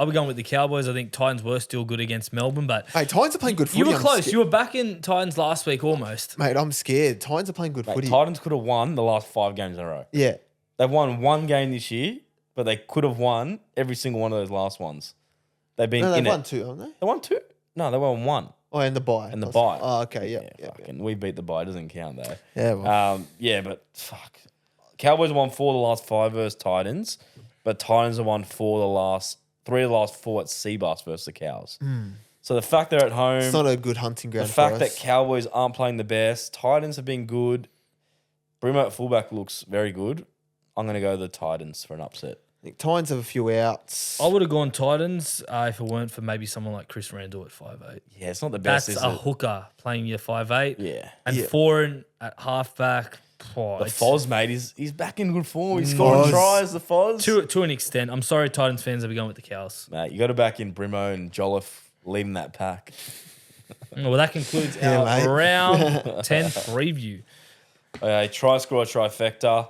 S1: be going with the Cowboys. I think Titans were still good against Melbourne, but
S2: Mate, Titans are playing good footy.
S1: you were
S2: I'm
S1: close.
S2: scared.
S1: You were back in Titans last week almost.
S2: Mate, I'm scared. Titans are playing good
S3: Mate,
S2: footy.
S3: Titans could have won the last 5 games in a row.
S2: Yeah.
S3: They've won 1 game this year, but they could have won every single one of those last ones. They've been
S2: No, they've
S3: in
S2: won
S3: it.
S2: 2, haven't they?
S3: They won 2? No, they won 1.
S2: Oh, and the bye.
S3: And the bye.
S2: Oh, okay. Yeah.
S3: Fucking, we beat the bye. It doesn't count though.
S2: Yeah, well.
S3: But fuck. Cowboys won 4 of the last 5 versus Titans, but Titans have won 3 of the last 4 at Seabass versus the Cows. So the fact they're at home,
S2: It's not a good hunting
S3: the
S2: ground
S3: fact
S2: for
S3: that
S2: us.
S3: Cowboys aren't playing the best, Titans have been good. Brimo at fullback looks very good. I'm going to go the Titans for an upset.
S2: I think Titans have a few outs.
S1: I would have gone Titans if it weren't for maybe someone like Chris Randall at 5'8".
S3: Yeah, it's not the best,
S1: That's
S3: is
S1: a
S3: it?
S1: hooker playing your 5'8".
S3: Yeah.
S1: And
S2: Yeah.
S1: Foreign at halfback. Oh,
S3: The
S1: it's-
S3: Foz, mate, he's back in good form. He's scoring
S2: Foz.
S3: tries, the Foz.
S1: To an extent. I'm sorry, Titans fans, I'll be going with the Cows.
S3: Mate, you got to back in Brimo and Jolliffe leading that pack.
S1: Well, that concludes
S2: Yeah,
S1: our
S2: mate.
S1: round 10 preview.
S3: Okay, Tryscorer Tryfecta.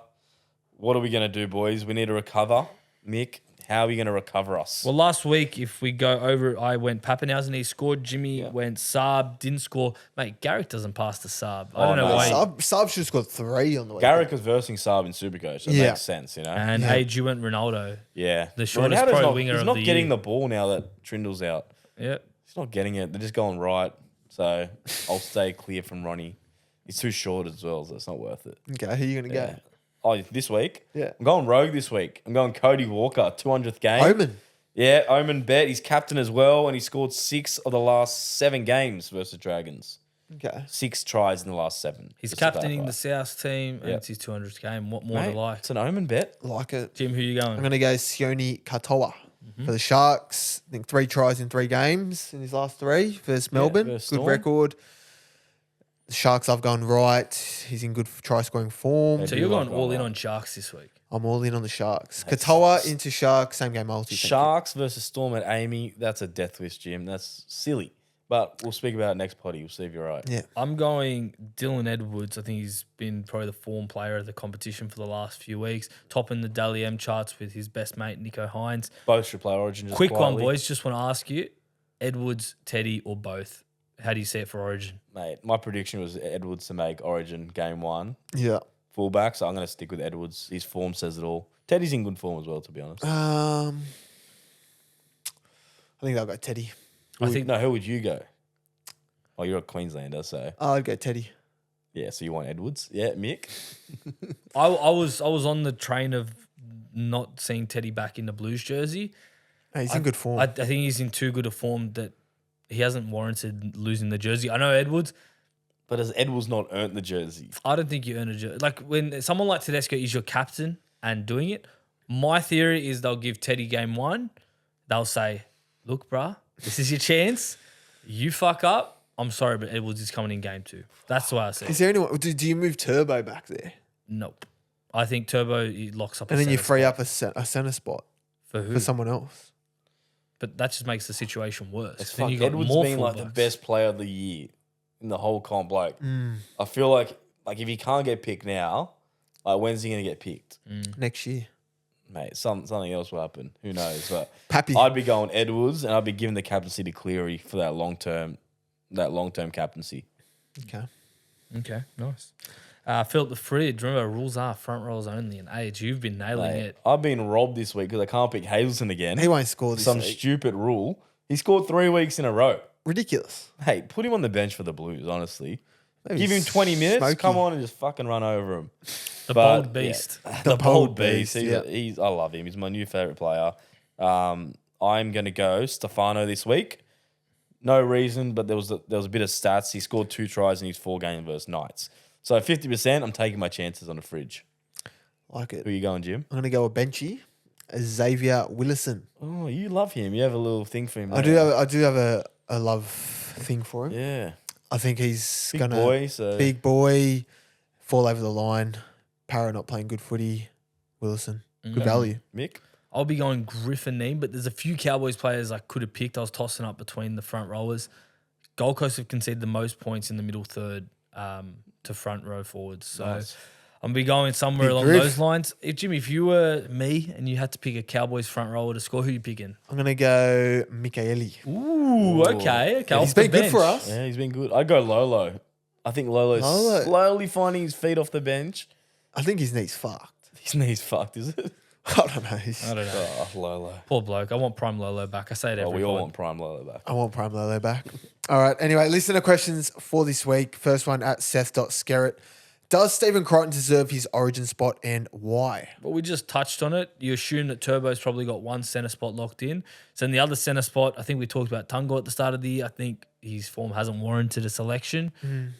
S3: What are we going to do, boys? We need to recover. Mick, how are we going to recover us?
S1: Well, last week, if we go over it, I went Pappenhausen, he scored. Jimmy went Saab, didn't score. Mate, Garrick doesn't pass the Saab. I don't know
S3: no.
S1: why.
S2: Sub should have scored 3 on the way.
S3: Garrick was versing Saab in Supercoach. That
S2: Yeah.
S3: makes sense, you know?
S1: And Age, you went Ronaldo.
S3: yeah.
S1: the shortest
S3: Ronaldo's
S1: pro winger
S3: he's
S1: of
S3: not
S1: the
S3: getting
S1: year.
S3: the ball now that Trindle's out.
S1: Yeah.
S3: He's not getting it. They're just going right. So I'll stay clear from Ronnie. He's too short as well, so it's not worth it.
S2: Okay, who are you going to
S3: Yeah.
S2: go?
S3: Oh, this week?
S2: Yeah.
S3: I'm going rogue this week. I'm going Cody Walker, 200th game.
S2: Omen.
S3: Yeah, Omen bet. He's captain as well, and he scored 6 of the last 7 games versus Dragons.
S2: Okay.
S3: 6 tries in the last 7.
S1: He's
S3: just to
S1: captaining the
S3: clarify.
S1: South team, and
S3: Yep.
S1: it's his 200th game. What more
S3: Mate,
S1: to like?
S3: it's an Omen bet.
S2: Like it.
S1: Jim, who you
S2: I'm
S1: going?
S2: going to go Sione Katoa for the Sharks. I think 3 tries in 3 games in his last 3 versus Melbourne.
S3: versus
S2: Good
S3: Storm.
S2: record. The Sharks have gone right. He's in good try scoring form.
S1: So
S3: do
S1: you're
S3: like
S1: going all in
S3: that.
S1: on Sharks this week.
S2: I'm all in on the Sharks. Katoa into Sharks, same game multi. thank you.
S3: Sharks versus Storm at Amy. That's a death wish, Jim. That's silly. But we'll speak about it next potty. We'll see if you're right.
S2: Yeah.
S1: I'm going Dylan Edwards. I think he's been probably the form player of the competition for the last few weeks, topping the Dally M charts with his best mate, Nico Hines.
S3: Both should play Origin. Just
S1: Quick one,
S3: quietly.
S1: boys. Just want to ask you, Edwards, Teddy, or both? How do you see it for Origin?
S3: Mate, my prediction was Edwards to make Origin game 1.
S2: Yeah.
S3: Fullback, so I'm going to stick with Edwards. His form says it all. Teddy's in good form as well, to be honest.
S2: I think I'll go Teddy.
S1: I think
S3: No, who would you go? Oh, you're a Queenslander, so
S2: I'll go Teddy.
S3: yeah. So you want Edwards? Yeah, Mick.
S1: I was on the train of not seeing Teddy back in the Blues jersey.
S2: Hey, he's in good form.
S1: I think he's in too good a form that he hasn't warranted losing the jersey. I know Edwards.
S3: But has Edwards not earned the jersey?
S1: I don't think you earn a jersey. Like when someone like Tedesco is your captain and doing it, my theory is they'll give Teddy game 1. They'll say, look, bruh, this is your chance. You fuck up. I'm sorry, but Edwards is coming in game 2. That's the way I see
S2: Is
S1: it.
S2: there anyone? Do you move Turbo back there,
S1: Nope. I think Turbo he locks up
S2: and
S1: a
S2: then you
S1: centre
S2: free
S1: spot.
S2: up a center spot
S1: For who?
S2: for someone else?
S1: But that just makes the situation worse.
S3: It's
S1: Then
S3: fuck.
S1: you got
S3: Edwards
S1: more
S3: being like the
S1: fullbacks.
S3: best player of the year in the whole comp. Like, I feel like if he can't get picked now, like when's he going to get picked?
S2: Next year.
S3: Mate, something else will happen. Who knows? But
S2: Pappy.
S3: I'd be going Edwards, and I'd be giving the captaincy to Cleary for that long term captaincy.
S2: Okay.
S1: Okay, nice. Philip the Fridge. Remember, rules are front rows only. And Age, you've been nailing
S3: Mate,
S1: it.
S3: I've been robbed this week because I can't pick Hazelton again.
S2: He won't score this
S3: Some
S2: week.
S3: stupid rule. He scored 3 weeks in a row.
S2: Ridiculous.
S3: Hey, put him on the bench for the Blues, honestly.
S2: Maybe
S3: Give him 20 minutes,
S2: smoky.
S3: come on and just fucking run over him.
S1: The
S3: But,
S1: bold beast.
S3: yeah,
S2: The
S3: the
S2: bold
S3: bold beast.
S2: beast,
S3: He's,
S2: yeah.
S3: I love him. He's my new favourite player. I'm going to go Stefano this week. No reason, but there was a bit of stats. He scored 2 tries in his 4 games versus Knights. So 50%, I'm taking my chances on the Fridge.
S2: Like it.
S3: Who are you going, Jim?
S2: I'm gonna go a benchy, Xavier Willison.
S3: Oh, you love him. You have a little thing for him.
S2: I do have a love thing for him.
S3: Yeah.
S2: I think he's
S3: Big
S2: gonna
S3: boy. So
S2: big boy, fall over the line. Para not playing good footy. Willison, good value.
S3: Mick?
S1: I'll be going Griffin Neem, but there's a few Cowboys players I could have picked. I was tossing up between the front rowers. Gold Coast have conceded the most points in the middle third to front row forwards. So
S3: Nice.
S1: I'm be going somewhere
S2: Big
S1: along
S2: Griff.
S1: those lines. Jimmy, if you were me and you had to pick a Cowboys front rower to score, who you picking?
S2: I'm going to go Mikaeli.
S1: Ooh, okay.
S2: Yeah,
S1: off
S2: he's
S1: the
S2: been good for
S1: bench.
S2: us.
S3: Yeah, he's been good. I'd go Lolo. I think Lolo's
S2: Lolo.
S3: slowly finding his feet off the bench.
S2: I think his knee's fucked.
S3: His knee's fucked, is it?
S2: I don't know.
S1: I don't know.
S3: Oh, Lolo.
S1: Poor bloke. I want Prime Lolo back. I say it
S3: Oh,
S1: every
S3: we all
S1: pod.
S3: want Prime Lolo back.
S2: I want Prime Lolo back. All right. Anyway, listener questions for this week. First one at Seth.Skerritt. Does Stephen Crichton deserve his origin spot and why?
S1: Well, we just touched on it. You assume that Turbo's probably got one centre spot locked in. So in the other centre spot, I think we talked about Tungo at the start of the year. I think his form hasn't warranted a selection.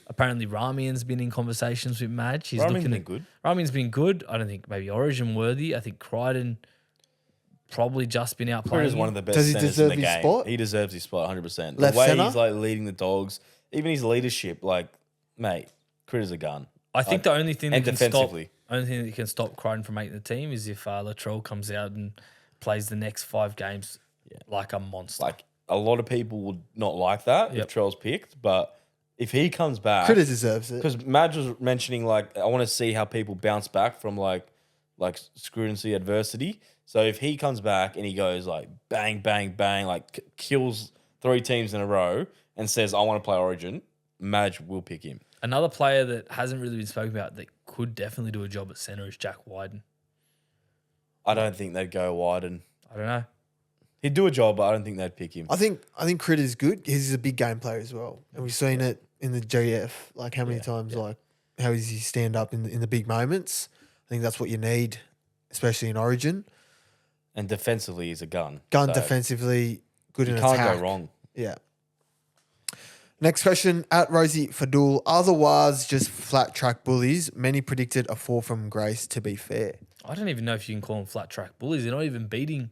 S1: Apparently, Ramian's been in conversations with Madge. He's
S3: Ramian's
S1: looking
S3: been
S1: at
S3: good.
S1: Ramian's been good. I don't think maybe origin worthy. I think Crichton probably just been out
S3: Crichton's
S1: playing.
S3: one of the best
S2: Does he
S3: centers
S2: deserve
S3: in the
S2: his
S3: game.
S2: spot?
S3: He deserves his spot 100%.
S2: Left
S3: the way
S2: centre?
S3: he's like leading the Dogs, even his leadership, like, mate, Critter's a gun.
S1: I think the only thing that
S3: and
S1: can stop
S3: defensively.
S1: only thing that can stop Crichton from making the team is if Latrell comes out and plays the next 5 games like a monster.
S3: Like, a lot of people would not like that
S1: Yep.
S3: if Trell's picked, but if he comes back,
S2: Critter deserves it.
S3: because Madge was mentioning like I want to see how people bounce back from like scrutiny adversity. So if he comes back and he goes like bang bang bang, like kills 3 teams in a row and says I want to play Origin, Madge will pick him.
S1: Another player that hasn't really been spoken about that could definitely do a job at centre is Jack Wyden.
S3: I don't think they'd go wide, and
S1: I don't know.
S3: he'd do a job, but I don't think they'd pick him.
S2: I think Critter's good. He's a big game player as well, and we've seen it in the GF. Like how many times, like how does he stand up in the big moments? I think that's what you need, especially in Origin.
S3: And defensively, he's a gun.
S2: Gun
S3: So
S2: defensively, good in
S3: you can't
S2: attack.
S3: go wrong.
S2: Yeah. Next question at Rosie Fadul. Otherwise, just flat track bullies. Many predicted a 4 from Grace. To be fair,
S1: I don't even know if you can call them flat track bullies. They're not even beating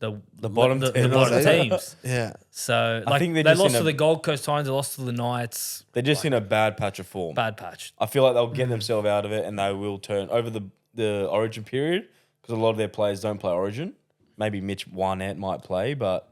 S1: the
S3: bottom
S1: the
S3: teams.
S1: bottom
S2: Yeah.
S1: teams.
S2: yeah.
S1: So
S3: I
S1: like
S3: think
S1: they
S3: they're just
S1: lost
S3: in
S1: to
S3: a-
S1: the Gold Coast Titans. They lost to the Knights.
S3: They're just in a bad patch of form.
S1: Bad patch.
S3: I feel like they'll get themselves out of it and they will turn over the Origin period because a lot of their players don't play Origin. Maybe Mitch Wynett might play, but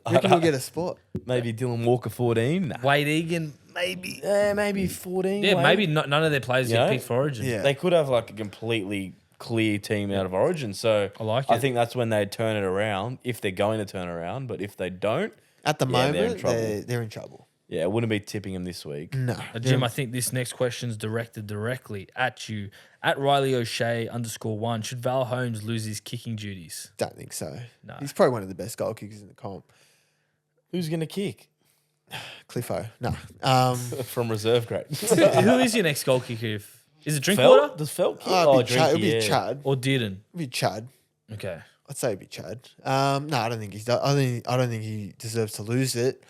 S2: You reckon he'll get a spot?
S3: maybe Dylan Walker 14. Nah.
S1: Wade Egan, maybe.
S3: Yeah, maybe 14.
S1: Yeah,
S3: Wade.
S1: maybe none of their players
S3: You
S1: get
S3: know?
S1: picked for Origin.
S2: Yeah.
S3: They could have like a completely clear team out of Origin. So
S1: I like
S3: I
S1: it.
S3: think that's when they turn it around, if they're going to turn around. But if they don't,
S2: At the
S3: Yeah, they're in
S2: moment,
S3: trouble.
S2: they're in trouble.
S3: yeah, I wouldn't be tipping them this week.
S2: No.
S1: Jim, I think this next question's directed directly at you. At Riley O'Shea _1, should Val Holmes lose his kicking duties?
S2: Don't think so.
S1: No.
S2: He's probably one of the best goal kickers in the comp.
S3: Who's going to kick
S2: Cliffo. No.
S3: from reserve grade?
S1: Who is your next goal kicker? Is it Drinkwater
S3: Felt? Does Felt kick?
S2: It'd be Chad. It'd be
S3: Drinky, yeah.
S2: Chad.
S1: or Dearden?
S2: It'd be Chad.
S1: Okay.
S2: I'd say it'd be Chad. No, I don't think he's. I don't think he deserves to lose it.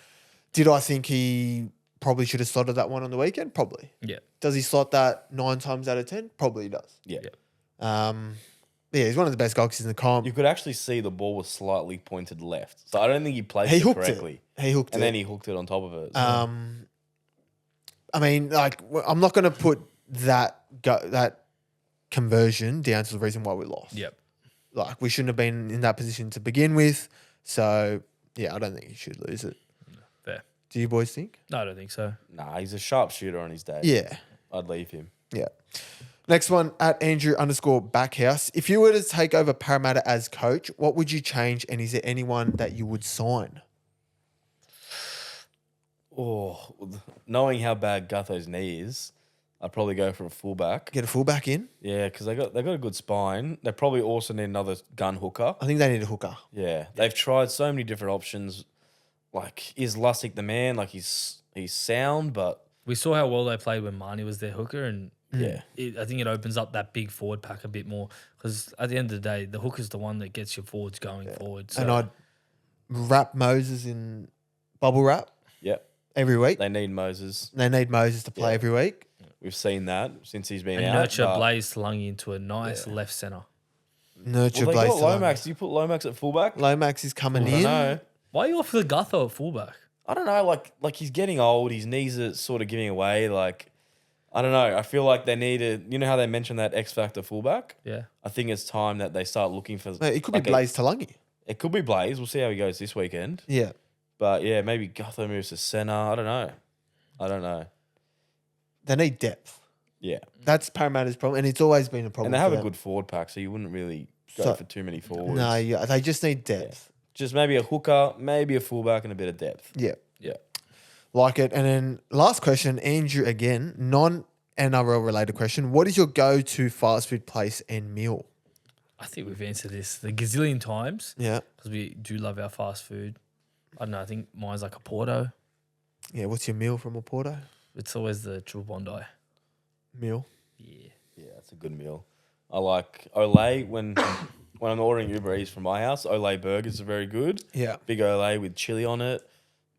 S2: Did I think he probably should have slotted that one on the weekend? Probably.
S1: Yeah.
S2: Does he slot that 9 times out of 10? Probably he does.
S3: Yeah.
S2: Yeah, he's one of the best goal kickers in the comp.
S3: You could actually see the ball was slightly pointed left. So I don't think he placed
S2: He
S3: it
S2: hooked
S3: correctly.
S2: it. He hooked
S3: And
S2: it.
S3: then he hooked it on top of it.
S2: I mean, like, I'm not going to put that conversion down to the reason why we lost.
S1: Yep.
S2: Like, we shouldn't have been in that position to begin with. So, yeah, I don't think he should lose it.
S1: Fair.
S2: Do you boys think?
S1: No, I don't think so.
S3: Nah, he's a sharpshooter on his day.
S2: Yeah.
S3: I'd leave him.
S2: Yeah. Next one at Andrew _Backhouse. If you were to take over Parramatta as coach, what would you change? And is there anyone that you would sign?
S3: Oh, knowing how bad Gutho's knee is, I'd probably go for a fullback.
S2: Get a fullback in?
S3: Yeah, because they got a good spine. They probably also need another gun hooker.
S2: I think they need a hooker.
S3: Yeah, they've tried so many different options. Like, is Lussick the man? Like, he's sound, but
S1: We saw how well they played when Marnie was their hooker, and
S3: yeah,
S1: I think it opens up that big forward pack a bit more because at the end of the day, the hooker's the one that gets your forwards going forward. So
S2: And I'd wrap Moses in bubble wrap
S3: yep.
S2: every week.
S3: They need Moses.
S2: They need Moses to play
S3: Yeah.
S2: every week.
S3: We've seen that since he's been
S1: and
S3: out.
S1: nurture
S3: but-
S1: Blaze Lungy into a nice left centre.
S2: Nurture
S3: Well, they
S2: Blaze.
S3: got Lomax. Do you put Lomax at fullback?
S2: Lomax is coming
S3: I don't
S2: in.
S3: know.
S1: Why are you off the Gutho at fullback?
S3: I don't know. Like he's getting old. His knees are sort of giving away. Like, I don't know. I feel like they need a. You know how they mentioned that X Factor fullback?
S1: Yeah.
S3: I think it's time that they start looking for.
S2: Mate, it could
S3: like
S2: be Blaze Talangi.
S3: It could be Blaze. We'll see how he goes this weekend.
S2: Yeah.
S3: But yeah, maybe Gutho moves to centre. I don't know.
S2: they need depth.
S3: Yeah.
S2: That's Parramatta's problem, and it's always been a problem.
S3: And they have
S2: for
S3: a
S2: them.
S3: good forward pack, so you wouldn't really go
S2: So-
S3: for too many forwards.
S2: No, yeah, they just need depth.
S3: Just maybe a hooker, maybe a fullback, and a bit of depth.
S2: Yeah.
S3: Yeah.
S2: Like it. And then last question, Andrew again, non-NRL related question. What is your go-to fast food place and meal?
S1: I think we've answered this the gazillion times
S2: Yeah.
S1: because we do love our fast food. I don't know. I think mine's like a Porto.
S2: Yeah, what's your meal from a Porto?
S1: It's always the triple Bondi.
S2: Meal.
S1: Yeah.
S3: Yeah, that's a good meal. I like Olay when I'm ordering Uber Eats from my house. Olay burgers are very good.
S2: Yeah.
S3: Big Olay with chili on it.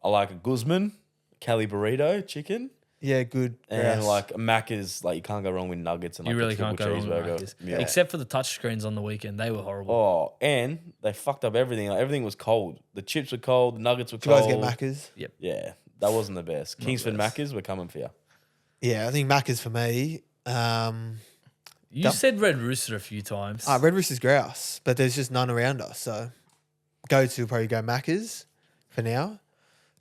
S3: I like a Guzman, Cali burrito, chicken.
S2: Yeah, good.
S3: And
S2: Yes.
S3: like a Macca's, like you can't go wrong with nuggets and like
S1: You really
S3: a triple
S1: can't go wrong with
S3: cheeseburger
S1: Macca's.
S3: meal.
S1: Except for the touchscreens on the weekend. They were horrible.
S3: Oh, and they fucked up everything. Like, everything was cold. The chips were cold. The nuggets were
S2: Do you
S3: cold.
S2: guys get Macca's?
S3: Yeah, that wasn't the best. Kingsford
S1: best.
S3: Macca's, we're coming for you.
S2: Yeah, I think Macca's for me.
S1: You said Red Rooster a few times.
S2: Red Rooster's grouse, but there's just none around us. So go to probably go Macca's for now.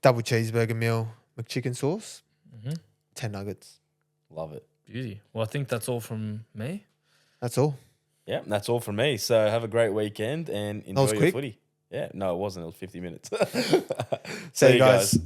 S2: Double cheeseburger meal, McChicken sauce, 10 nuggets.
S3: Love it.
S1: Beauty. Well, I think that's all from me.
S2: That's all.
S3: Yeah, and that's all from me. So have a great weekend and enjoy
S2: was
S3: your
S2: quick.
S3: footy. Yeah, no, it wasn't. It was 50 minutes.
S2: See you guys.